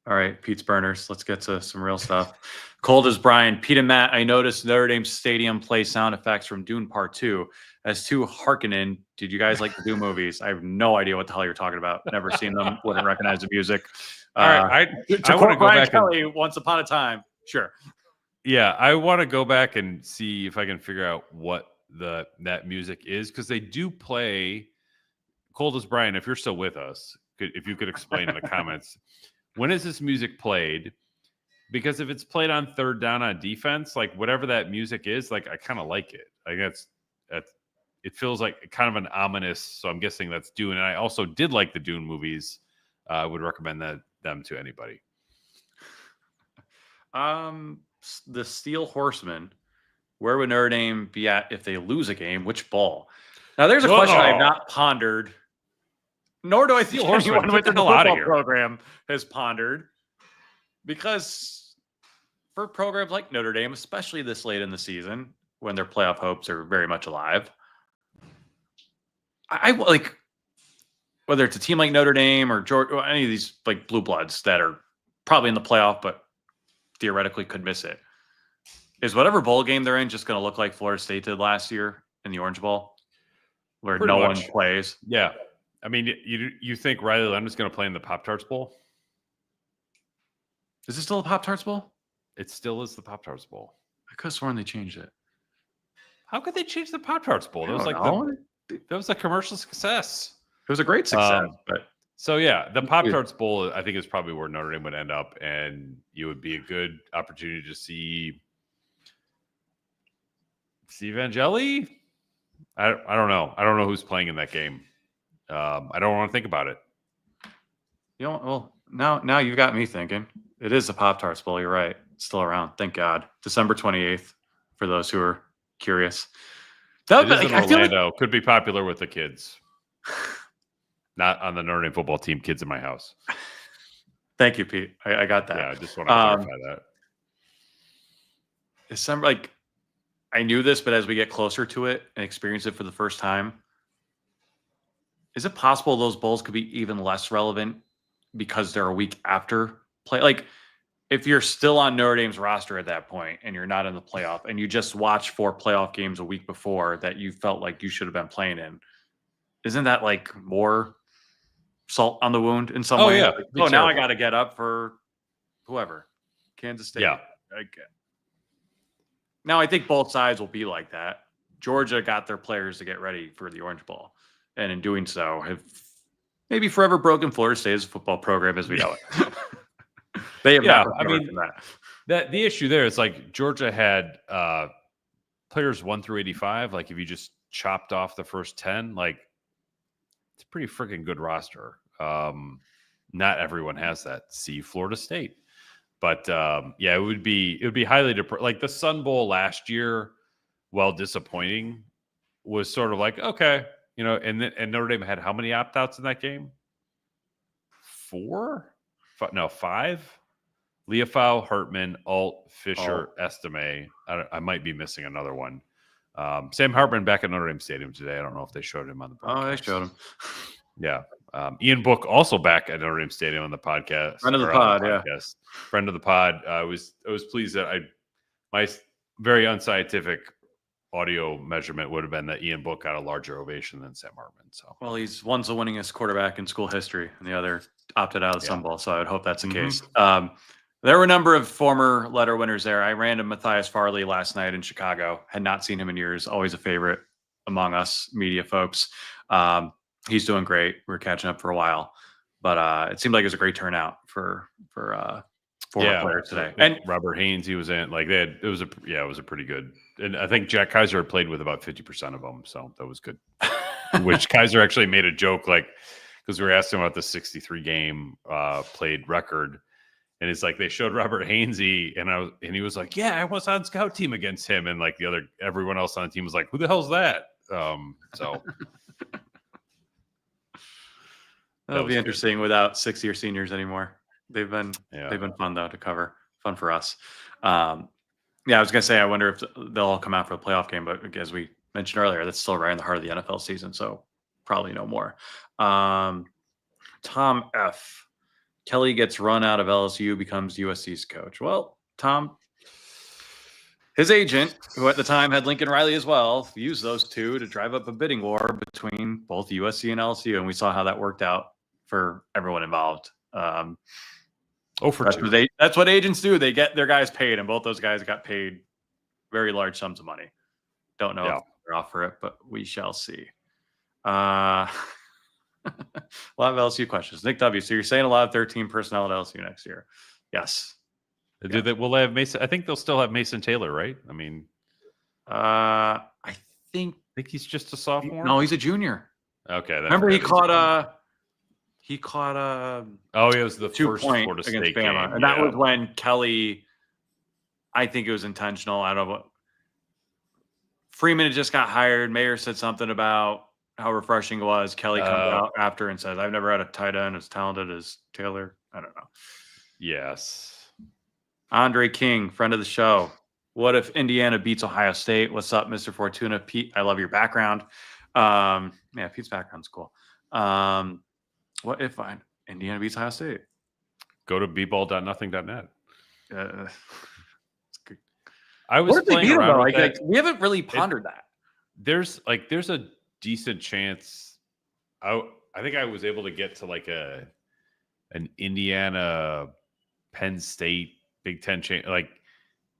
All right, Pete's Burners. Let's get to some real stuff. Cold as Brian. Pete and Matt, I noticed Notre Dame Stadium plays sound effects from Dune Part 2. As to Harkonnen, did you guys like the Dune movies? I have no idea what the hell you're talking about. Never seen them. Wouldn't recognize the music. All right, I want to go Brian back. Kelly, Once Upon a Time. Sure. Yeah, I want to go back and see if I can figure out what that music is, because they do play. Cold as Brian, if you're still with us, if you could explain in the comments, when is this music played? Because if it's played on third down on defense, like, whatever that music is, like, I kind of like it. Like, that's it feels like kind of an ominous. So I'm guessing that's Dune. And I also did like the Dune movies. I would recommend them to anybody. The Steel Horseman. Where would Notre Dame be at if they lose a game? Which ball? Now, there's a question I have not pondered, nor do I think anyone within the football program has pondered. because for programs like Notre Dame, especially this late in the season, when their playoff hopes are very much alive, I like whether it's a team like Notre Dame or Georgia or any of these like blue bloods that are probably in the playoff, but theoretically could miss it. Is whatever bowl game they're in just going to look like Florida State did last year in the Orange Bowl, where Pretty no much. one plays? Yeah. I mean, you think Riley Leonard is going to play in the Pop-Tarts Bowl? Is it still a Pop-Tarts Bowl? It still is the Pop-Tarts Bowl. I could have sworn they changed it. How could they change the Pop-Tarts Bowl? That was like that was a commercial success. It was a great success. But so yeah, the Pop-Tarts Bowl I think is probably where Notre Dame would end up, and it would be a good opportunity to see Evangeli. I don't know. I don't know who's playing in that game. I don't want to think about it. You know, well, now you've got me thinking. It is the Pop-Tarts Bowl. You're right. It's still around. Thank God. December 28th, for those who are curious. That is in Orlando. Could be popular with the kids. Not on the Notre Dame football team. Kids in my house. Thank you, Pete. I got that. Yeah, I just want to clarify that. December, like, I knew this, but as we get closer to it and experience it for the first time, is it possible those bowls could be even less relevant because they're a week after play? Like, if you're still on Notre Dame's roster at that point and you're not in the playoff and you just watched 4 playoff games a week before that you felt like you should have been playing in, isn't that like more salt on the wound in some way? Yeah. Like, now I got to get up for whoever. Kansas State. Yeah. Now, I think both sides will be like that. Georgia got their players to get ready for the Orange Bowl, and in doing so, have maybe forever broken Florida State as a football program as we know it. They have not recovered from that. The issue there is like Georgia had players 1 through 85. Like if you just chopped off the first 10, like it's a pretty freaking good roster. Not everyone has that. See Florida State. But it would be highly like the Sun Bowl last year, while disappointing, was sort of like, okay, you know, and Notre Dame had how many opt-outs in that game? 5. Leofau, Hartman, Alt, Fisher, Estime. I might be missing another one. Sam Hartman back at Notre Dame Stadium today. I don't know if they showed him on the broadcast. Oh, they showed him. Yeah. Ian Book also back at Notre Dame Stadium on the podcast. Friend of the pod, Friend of the pod. I was pleased that my very unscientific audio measurement would have been that Ian Book got a larger ovation than Sam Hartman. So, well, one's the winningest quarterback in school history, and the other opted out of the Sun Bowl. So I would hope that's the case. There were a number of former letter winners there. I ran to Matthias Farley last night in Chicago. Had not seen him in years. Always a favorite among us media folks. He's doing great. We were catching up for a while, but it seemed like it was a great turnout for former players today. And Robert Haynes, he was in. Like it was a pretty good. And I think Jack Kaiser had played with about 50% of them, so that was good. Which Kaiser actually made a joke, like because we were asking about the 63 game played record, and it's like they showed Robert Hainsey, and he was like, "Yeah, I was on scout team against him," and like everyone else on the team was like, "Who the hell's that?" So. That'll be interesting without 6-year seniors anymore. They've been fun though to cover. Fun for us. I was gonna say I wonder if they'll all come out for the playoff game, but as we mentioned earlier, that's still right in the heart of the NFL season, so probably no more. Tom F. Kelly gets run out of LSU, becomes USC's coach. Well, Tom, his agent, who at the time had Lincoln Riley as well, used those two to drive up a bidding war between both USC and LSU, and we saw how that worked out for everyone involved. That's what agents do. They get their guys paid, and both those guys got paid very large sums of money. Don't know if they're off for it, but we shall see. A lot of LSU questions. Nick W. So you're saying a lot of 13 personnel at LSU next year? Yes. Will they have Mason? I think they'll still have Mason Taylor, right? I mean, I think he's just a sophomore. No, he's a junior. Okay. Remember he caught it was the 2 first point Florida against State Bama, game. and that was when Kelly. I think it was intentional. I don't know. Freeman had just got hired. Mayer said something about how refreshing it was. Kelly comes out after and says, "I've never had a tight end as talented as Taylor." I don't know. Yes. Andre King, friend of the show. What if Indiana beats Ohio State? What's up, Mr. Fortuna? Pete, I love your background. Yeah, Pete's background's cool. What if Indiana beats Ohio State? Go to bball.nothing.net. I was playing around with that. We haven't really pondered that. There's a decent chance. I think I was able to get to like an Indiana Penn State Big Ten chain. Like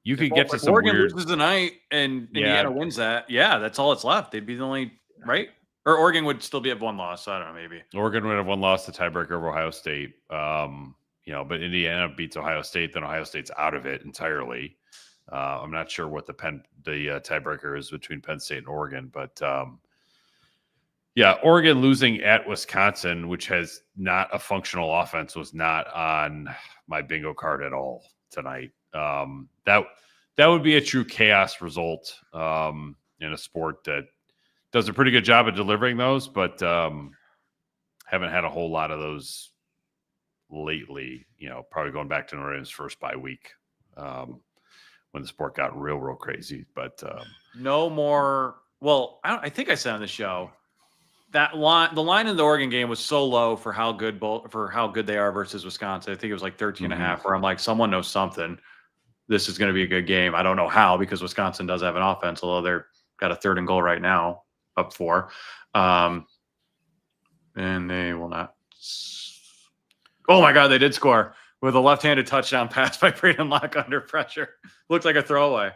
you could get to some Oregon weird loses tonight and Indiana wins that. Yeah, that's all that's left. They'd be the only right. Or Oregon would still be at one loss. So I don't know. Maybe Oregon would have one loss, the tiebreaker over Ohio State. But Indiana beats Ohio State, then Ohio State's out of it entirely. I'm not sure what the tiebreaker is between Penn State and Oregon, but Oregon losing at Wisconsin, which has not a functional offense, was not on my bingo card at all tonight. That would be a true chaos result in a sport that does a pretty good job of delivering those, but haven't had a whole lot of those lately. Probably going back to Notre Dame's first bye week. When the sport got real crazy, but no more. Well, I think I said on the show that the line in the Oregon game was so low for how good they are versus Wisconsin. I think it was like 13 and a half, where I'm like, someone knows something. This is going to be a good game. I don't know how, because Wisconsin does have an offense, although they're got a 3rd and goal right now, up 4. And they will not. Oh my God, they did score with a left-handed touchdown pass by Braden Locke under pressure. Looked like a throwaway.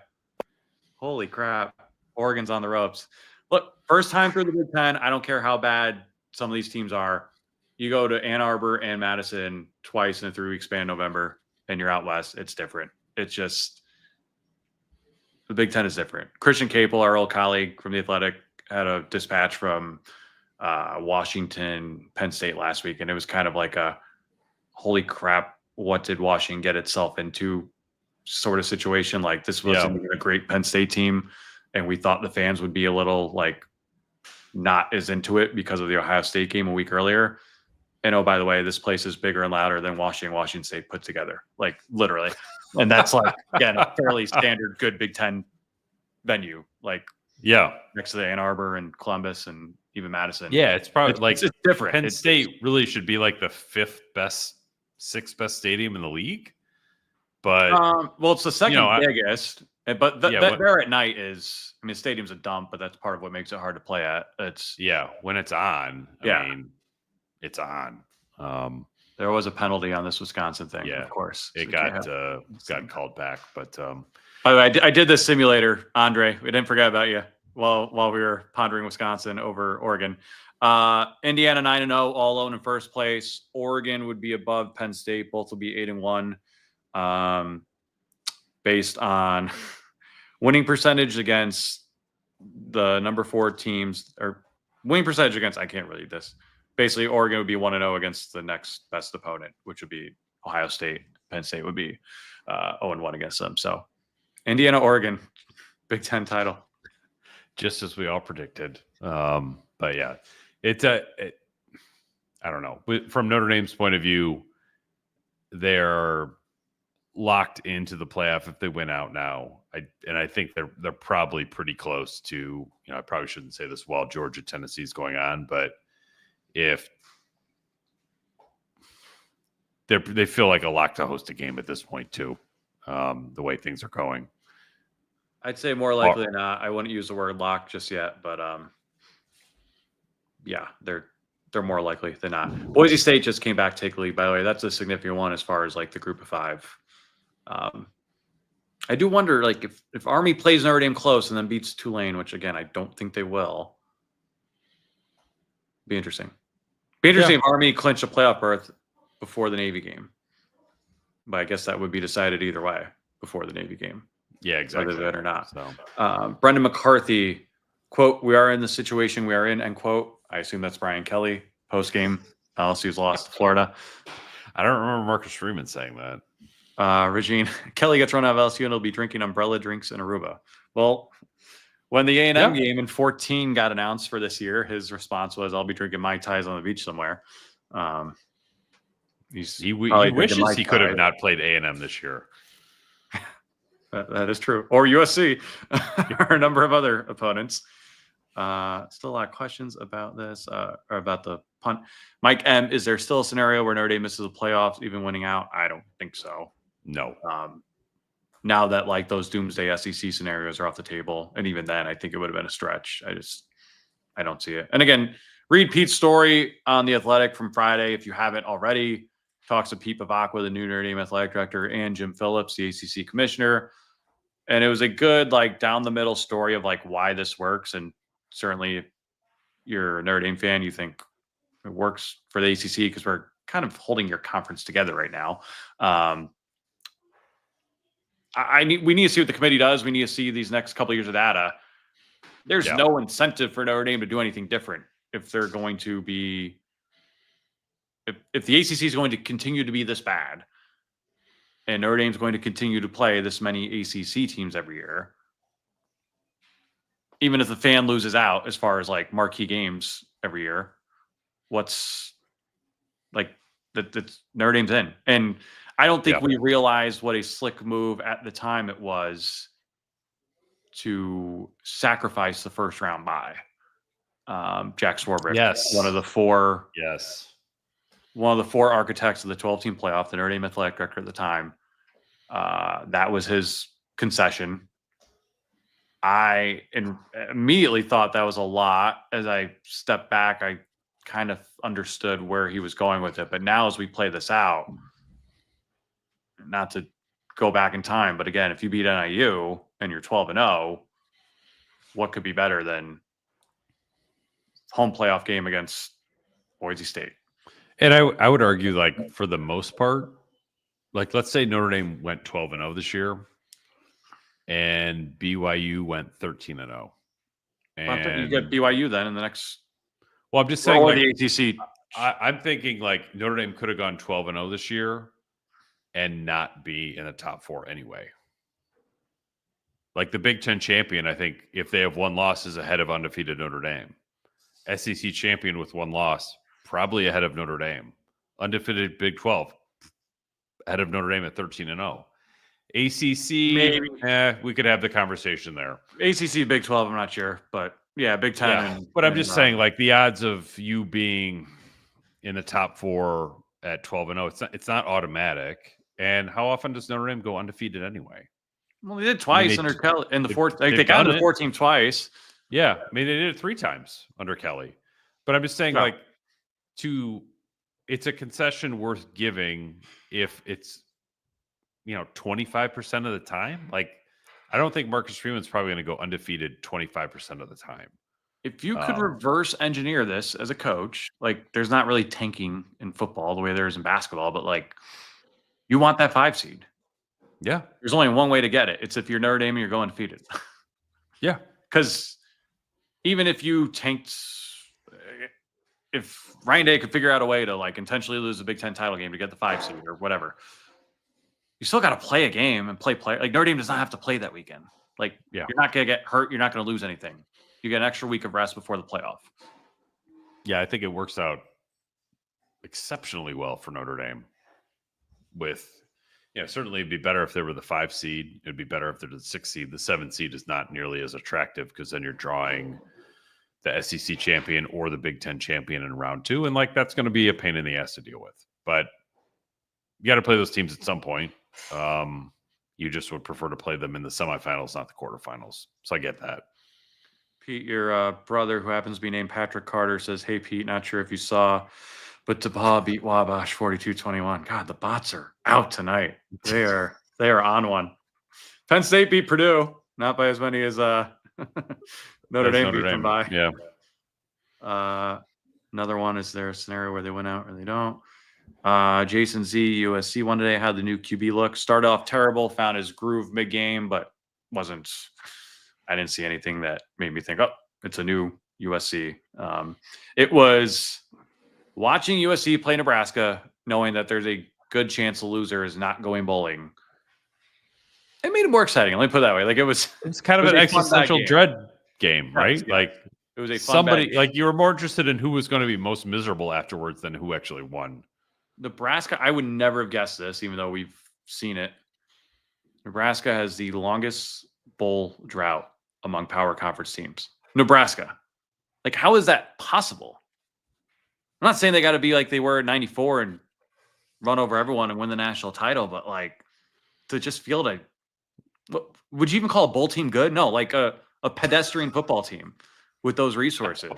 Holy crap. Oregon's on the ropes. Look, first time through the Big Ten. I don't care how bad some of these teams are. You go to Ann Arbor and Madison twice in a 3-week span in November, and you're out west. It's different. It's just the Big Ten is different. Christian Capel, our old colleague from The Athletic, had a dispatch from Washington, Penn State last week, and it was kind of like a holy crap, what did Washington get itself into sort of situation. Like, this wasn't even a great Penn State team, and we thought the fans would be a little like not as into it because of the Ohio State game a week earlier. And oh, by the way, this place is bigger and louder than Washington State put together, like literally. And that's like, again, a fairly standard good Big Ten venue, like next to the Ann Arbor and Columbus and even Madison. Yeah, it's probably it's different. Penn State really should be like the 5th best, 6th best stadium in the league. But well, it's the second biggest. But there at night is, I mean, the stadium's a dump, but that's part of what makes it hard to play at. It's when it's on. I mean, it's on. There was a penalty on this Wisconsin thing. Yeah, of course. It got called back. But by the way, I did this simulator, Andre. We didn't forget about you while we were pondering Wisconsin over Oregon. Indiana 9-0, all alone in first place. Oregon would be above Penn State. Both will be 8-1. Based on winning percentage against the number 4 teams, or winning percentage against, I can't read this. Basically, Oregon would be 1-0 against the next best opponent, which would be Ohio State. Penn State would be 0-1 against them. So Indiana, Oregon, Big Ten title. Just as we all predicted. But yeah, I don't know. From Notre Dame's point of view, they're locked into the playoff if they win out now. I think they're probably pretty close to, I probably shouldn't say this while Georgia, Tennessee is going on, but if they feel like a lock to host a game at this point too, the way things are going. I'd say more likely than not. I wouldn't use the word lock just yet, but they're more likely than not. Boise State just came back to take the lead, by the way. That's a significant one as far as like the group of 5. I do wonder, like, if Army plays Notre Dame close and then beats Tulane, which again I don't think they will. Be interesting. If Army clinched a playoff berth before the Navy game. But I guess that would be decided either way before the Navy game. Yeah, exactly. Whether that or not. So. Brendan McCarthy, quote, "We are in the situation we are in," end quote. I assume that's Brian Kelly, post-game. LSU's lost to Florida. I don't remember Marcus Freeman saying that. Regine, Kelly gets run out of LSU and he'll be drinking umbrella drinks in Aruba. Well, when the A&M game in 14 got announced for this year, his response was, "I'll be drinking Mai Tais on the beach somewhere." He wishes he could have not played A&M this year. That is true. Or USC, or a number of other opponents. Still a lot of questions about this, or about the punt. Mike M, is there still a scenario where Notre Dame misses the playoffs, even winning out? I don't think so. No. Now that like those doomsday SEC scenarios are off the table, and even then, I think it would have been a stretch. I don't see it. And again, read Pete's story on The Athletic from Friday if you haven't already. Talks to Pete Bavacqua, the new Notre Dame athletic director, and Jim Phillips, the ACC commissioner. And it was a good, like, down the middle story of like why this works. And certainly, if you're a Notre Dame fan, you think it works for the ACC because we're kind of holding your conference together right now. We need to see what the committee does. We need to see these next couple of years of data. There's no incentive for Notre Dame to do anything different if they're going to be. If the ACC is going to continue to be this bad, and Notre Dame's going to continue to play this many ACC teams every year, even if the fan loses out as far as like marquee games every year, what's like that's Notre Dame's in. And I don't think we realized what a slick move at the time it was to sacrifice the first round bye. Jack Swarbrick, one of the four architects of the 12-team playoff, the Notre Dame athletic director at the time. That was his concession. I immediately thought that was a lot. As I stepped back, I kind of understood where he was going with it. But now as we play this out, not to go back in time, but again, if you beat NIU and you're 12-0, what could be better than home playoff game against Boise State? And I would argue, like, for the most part, like, let's say Notre Dame went 12-0 this year and BYU went 13-0. And you get BYU then in the next. Well, I'm just saying, like, the ACC. I'm thinking like Notre Dame could have gone 12-0 this year and not be in the top four anyway. Like the Big Ten champion, I think if they have one loss is ahead of undefeated Notre Dame. SEC champion with one loss, probably ahead of Notre Dame. Undefeated Big 12, ahead of Notre Dame at 13-0. ACC, maybe. We could have the conversation there. ACC, Big 12, I'm not sure, but yeah, Big 10. Yeah, but I'm just saying, like, the odds of you being in the top four at 12-0, it's not automatic. And how often does Notre Dame go undefeated anyway? Well, they did twice under Kelly in the fourth. Like, they got into the 4-team twice. Yeah, I mean, they did it 3 times under Kelly. But I'm just saying, it's a concession worth giving if it's, 25% of the time. Like, I don't think Marcus Freeman's probably going to go undefeated 25% of the time. If you could reverse engineer this as a coach, like, there's not really tanking in football the way there is in basketball, but like, you want that 5 seed. Yeah. There's only one way to get it. It's if you're Notre Dame and you're going undefeated. Yeah. Because even if you tanked, if Ryan Day could figure out a way to like intentionally lose the Big Ten title game to get the 5 seed or whatever, you still got to play a game and play. Like, Notre Dame does not have to play that weekend. Like, you're not going to get hurt. You're not going to lose anything. You get an extra week of rest before the playoff. Yeah, I think it works out exceptionally well for Notre Dame. Certainly it'd be better if they were the 5 seed. It'd be better if they're the 6 seed. The 7 seed is not nearly as attractive because then you're drawing the SEC champion or the Big Ten champion in round 2. And like, that's going to be a pain in the ass to deal with. But you got to play those teams at some point. You just would prefer to play them in the semifinals, not the quarterfinals. So I get that. Pete, your brother, who happens to be named Patrick Carter, says, "Hey, Pete, not sure if you saw, but Tabah beat Wabash 42-21. God, the bots are out tonight. They are on one. Penn State beat Purdue, not by as many as Notre Dame beat them by. Yeah. Another one, is there a scenario where they win out or they don't? Jason Z, USC one today, how the new QB look. Started off terrible, found his groove mid-game, but I didn't see anything that made me think, oh, it's a new USC. It was watching USC play Nebraska, knowing that there's a good chance the loser is not going bowling. It made it more exciting. Let me put it that way. Like, it's kind of an existential dread game, right? Yeah. Like, it was a fun like, you were more interested in who was going to be most miserable afterwards than who actually won. Nebraska, I would never have guessed this, even though we've seen it Nebraska has the longest bowl drought among power conference teams. Nebraska. Like, how is that possible? I'm not saying they got to be like they were in 94 and run over everyone and win the national title, but like to just field a, would you even call a bowl team good? No, like a pedestrian football team with those resources.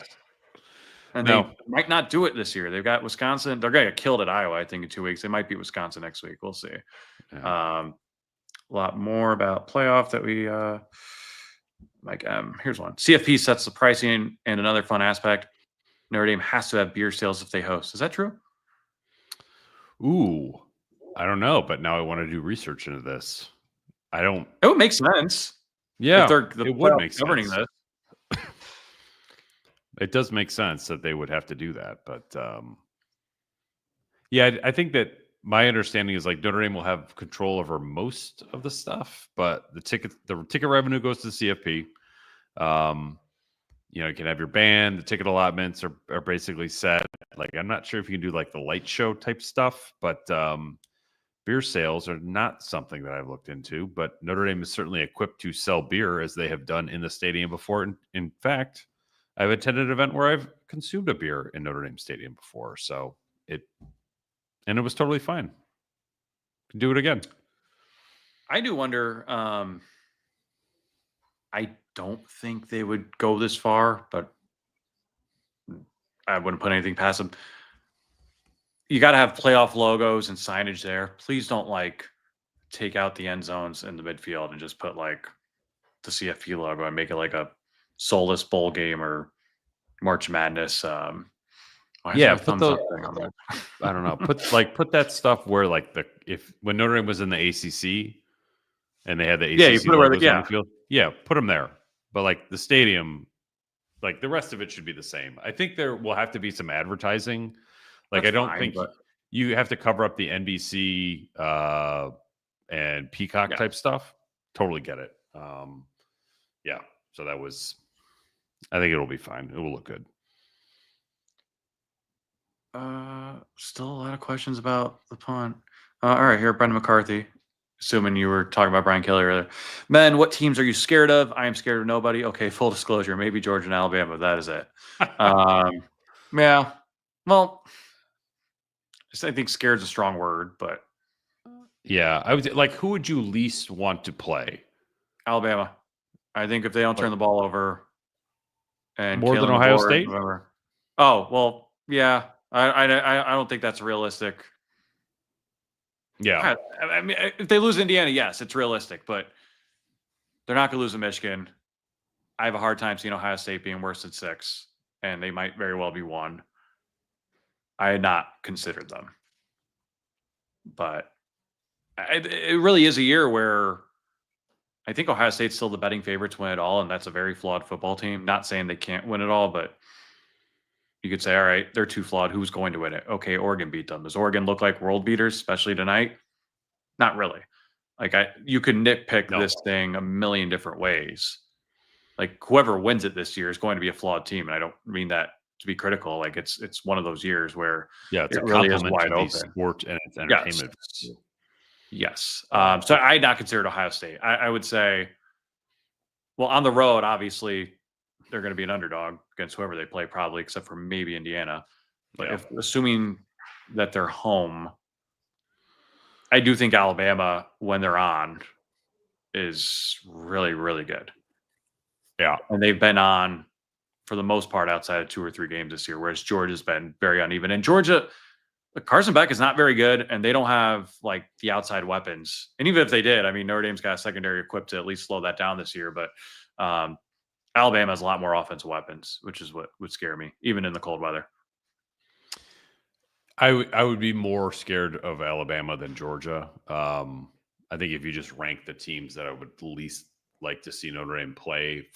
And they might not do it this year. They've got Wisconsin. They're going to get killed at Iowa, I think, in 2 weeks. They might beat Wisconsin next week. We'll see. Yeah. A lot more about playoff that we here's one. CFP sets the pricing, and another fun aspect, Notre Dame has to have beer sales if they host. Is that true? Ooh, I don't know, but now I want to do research into this. It would make sense. Yeah, if they're it would make governing sense. This. It does make sense that they would have to do that, but yeah, I think that my understanding is like Notre Dame will have control over most of the stuff, but the ticket revenue goes to the CFP. You can have your band. The ticket allotments are basically set. Like, I'm not sure if you can do like the light show type stuff, but beer sales are not something that I've looked into. But Notre Dame is certainly equipped to sell beer as they have done in the stadium before. In fact, I've attended an event where I've consumed a beer in Notre Dame Stadium before, so it was totally fine. Can do it again. I do wonder. I don't think they would go this far, but I wouldn't put anything past them. You got to have playoff logos and signage there. Please don't take out the end zones in the midfield and just put the CFP logo and make it like a soulless bowl game or March Madness. Yeah, put those. I don't know. Put that stuff where when Notre Dame was in the ACC and they had the ACC you put logos on the field. Yeah, put them there. But the stadium, the rest of it should be the same. I think there will have to be some advertising. I don't think you have to cover up the NBC and Peacock type stuff. Totally get it. Yeah. So I think it'll be fine. It will look good. Still a lot of questions about the punt. All right, here, Brendan McCarthy. Assuming you were talking about Brian Kelly earlier. Men, what teams are you scared of? I am scared of nobody. Okay, full disclosure, maybe Georgia and Alabama. That is it. Yeah. Well, I think scared is a strong word, but yeah, I would who would you least want to play? Alabama. I think if they don't turn the ball over and more than Ohio State. Oh well, yeah. I don't think that's realistic. Yeah. I mean, if they lose Indiana, yes, it's realistic, but they're not going to lose to Michigan. I have a hard time seeing Ohio State being worse than 6, and they might very well be 1. I had not considered them. But it really is a year where I think Ohio State's still the betting favorite to win it all, and that's a very flawed football team. Not saying they can't win it all, but you could say, all right, they're too flawed. Who's going to win it? Okay, Oregon beat them. Does Oregon look like world beaters, especially tonight? Not really. You could nitpick this thing a million different ways. Whoever wins it this year is going to be a flawed team, and I don't mean that to be critical. It's one of those years where it's it really is wide open. Sport and it's entertainment. Yes. So I not considered Ohio State. I would say, well, on the road, obviously, they're going to be an underdog against whoever they play, probably, except for maybe Indiana. But assuming that they're home, I do think Alabama, when they're on, is really, really good. Yeah. And they've been on, for the most part, outside of 2 or 3 games this year, whereas Georgia's been very uneven. And Georgia, Carson Beck is not very good, and they don't have the outside weapons. And even if they did, I mean, Notre Dame's got a secondary equipped to at least slow that down this year. But Alabama has a lot more offensive weapons, which is what would scare me, even in the cold weather. I would be more scared of Alabama than Georgia. I think if you just rank the teams that I would least like to see Notre Dame play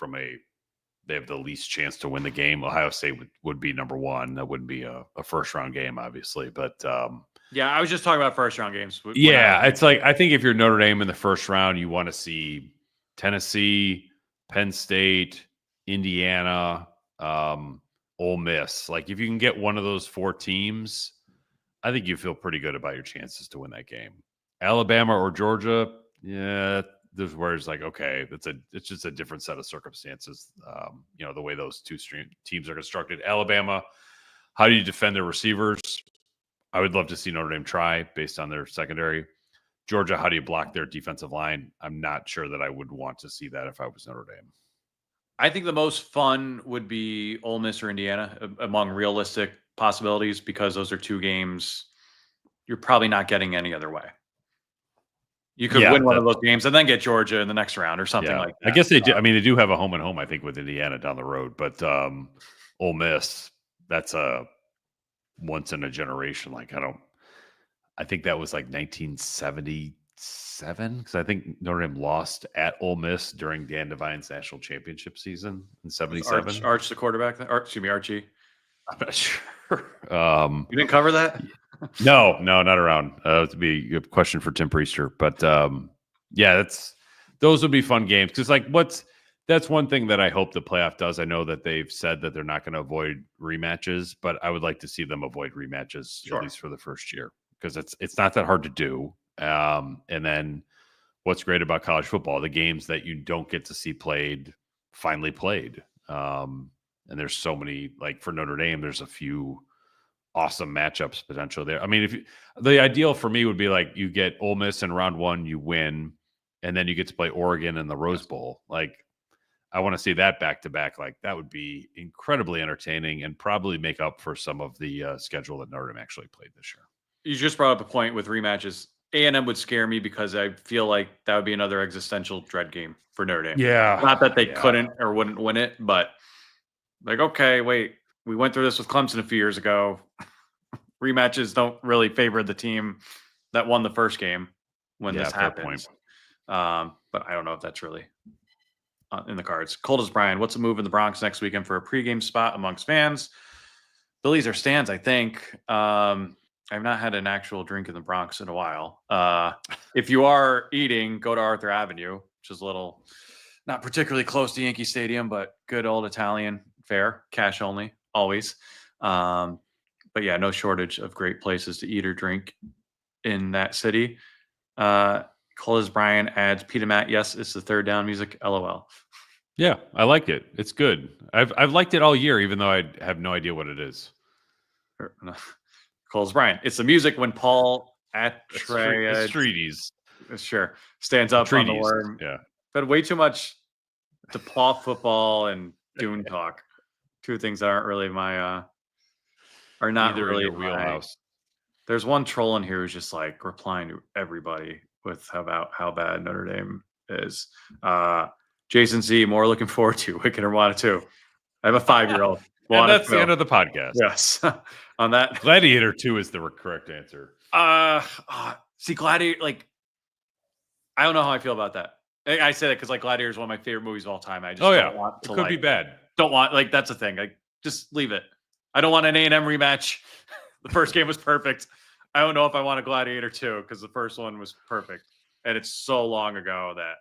they have the least chance to win the game, Ohio State would be number 1. That wouldn't be a first round game, obviously, but yeah, I was just talking about first round games. It's I think if you're Notre Dame in the first round, you want to see Tennessee, Penn State, Indiana, Ole Miss. If you can get one of those 4 teams, I think you feel pretty good about your chances to win that game. Alabama or Georgia, Yeah, there's where it's like, okay, it's just a different set of circumstances. The way those two teams are constructed. Alabama, how do you defend their receivers? I would love to see Notre Dame try based on their secondary. Georgia, how do you block their defensive line? I'm not sure that I would want to see that if I was Notre Dame. I think the most fun would be Ole Miss or Indiana among realistic possibilities, because those are two games you're probably not getting any other way. You could win one of those games and then get Georgia in the next round or something like that. I guess they do. I mean, they do have a home and home, I think, with Indiana down the road. But Ole Miss, that's a once in a generation. I think that was like 1977, because I think Notre Dame lost at Ole Miss during Dan Devine's national championship season in 77. Arch the quarterback? Excuse me, Archie. I'm not sure. You didn't cover that? No, not around. To be a question for Tim Priester, but those would be fun games, because that's one thing that I hope the playoff does. I know that they've said that they're not going to avoid rematches, but I would like to see them avoid rematches, at least for the first year, because it's not that hard to do. And then what's great about college football, the games that you don't get to see played, finally played. And there's so many, like for Notre Dame, there's a few awesome matchups potential there. I mean, the ideal for me would be like you get Ole Miss in round one, you win, and then you get to play Oregon in the Rose Bowl. Like, I want to see that back to back. Like, that would be incredibly entertaining and probably make up for some of the schedule that Notre Dame actually played this year. You just brought up a point with rematches. A&M would scare me, because I feel like that would be another existential dread game for Notre Dame. Yeah. Not that they couldn't or wouldn't win it, but like, okay, wait, we went through this with Clemson a few years ago. Rematches don't really favor the team that won the first game when this happens. But I don't know if that's really in the cards. Coldest Brian, what's a move in the Bronx next weekend for a pregame spot amongst fans? Billy's or stands, I think. I've not had an actual drink in the Bronx in a while. If you are eating, go to Arthur Avenue, which is a little, not particularly close to Yankee Stadium, but good old Italian fare, cash only, always. But yeah, no shortage of great places to eat or drink in that city. Coldest Brian adds, Peter Matt, yes, it's the third down music, LOL. Yeah, I like it. It's good. I've liked it all year, even though I have no idea what it is. Coldest Brian, it's the music when Paul Atreides, sure, stands up on the worm. Yeah, but way too much DePaul football and Dune talk. Two things that aren't really my are not either really in your wheelhouse. There's one troll in here who's just like replying to everybody with about how bad Notre Dame is. Jason Z, more looking forward to Wicked Armada 2. I have a 5-year-old. And that's the end of the podcast. Yes. On that, Gladiator 2 is the correct answer. See, Gladiator, like, I don't know how I feel about that. I say that because like Gladiator is one of my favorite movies of all time. I just don't want to. It could be bad. Don't want, like, that's the thing. Like, just leave it. I don't want an A&M rematch. The first game was perfect. I don't know if I want a Gladiator 2, because the first one was perfect, and it's so long ago that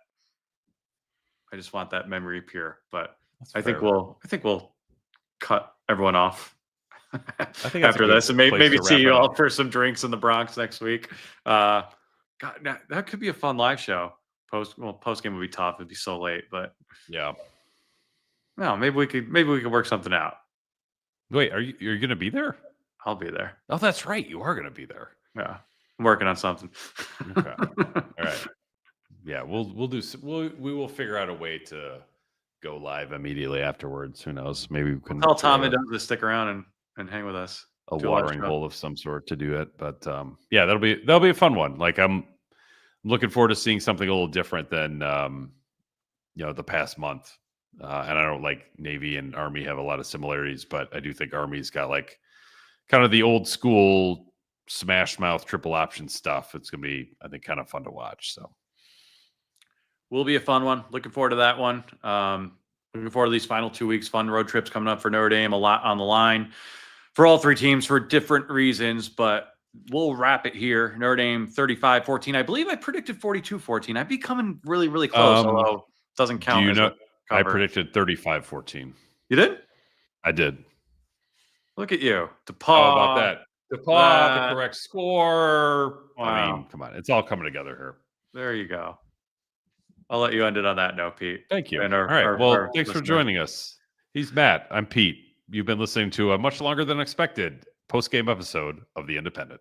I just want that memory pure. But I think we'll cut everyone off after this, and maybe see you all for some drinks in the Bronx next week. God, that could be a fun live show. Post game would be tough. It'd be so late, but yeah. No, maybe we could work something out. Wait, you're going to be there? I'll be there. Oh, that's right. You are going to be there. Yeah, I'm working on something. Okay. All right. Yeah, we will figure out a way to go live immediately afterwards. Who knows? Maybe we can tell Tom and Doug to stick around and hang with us. A watering hole of some sort to do it. But yeah, that'll be a fun one. Like, I'm looking forward to seeing something a little different than the past month. And I don't, like, Navy and Army have a lot of similarities, but I do think Army's got like kind of the old school smash mouth triple option stuff. It's going to be, I think, kind of fun to watch. So will be a fun one. Looking forward to that one. Looking forward to these final 2 weeks. Fun road trips coming up for Notre Dame. A lot on the line for all three teams for different reasons, but we'll wrap it here. Notre Dame 35-14. I believe I predicted 42-14. I'd be coming really, really close, although it doesn't count. Do you know? I predicted 35-14. You did? I did. Look at you. DePaul. How about that? DePaul, the correct score. Wow. I mean, come on. It's all coming together here. There you go. I'll let you end it on that note, Pete. Thank you. And All right. Well, thanks for joining us. He's Matt. I'm Pete. You've been listening to a much longer than expected post-game episode of The Independent.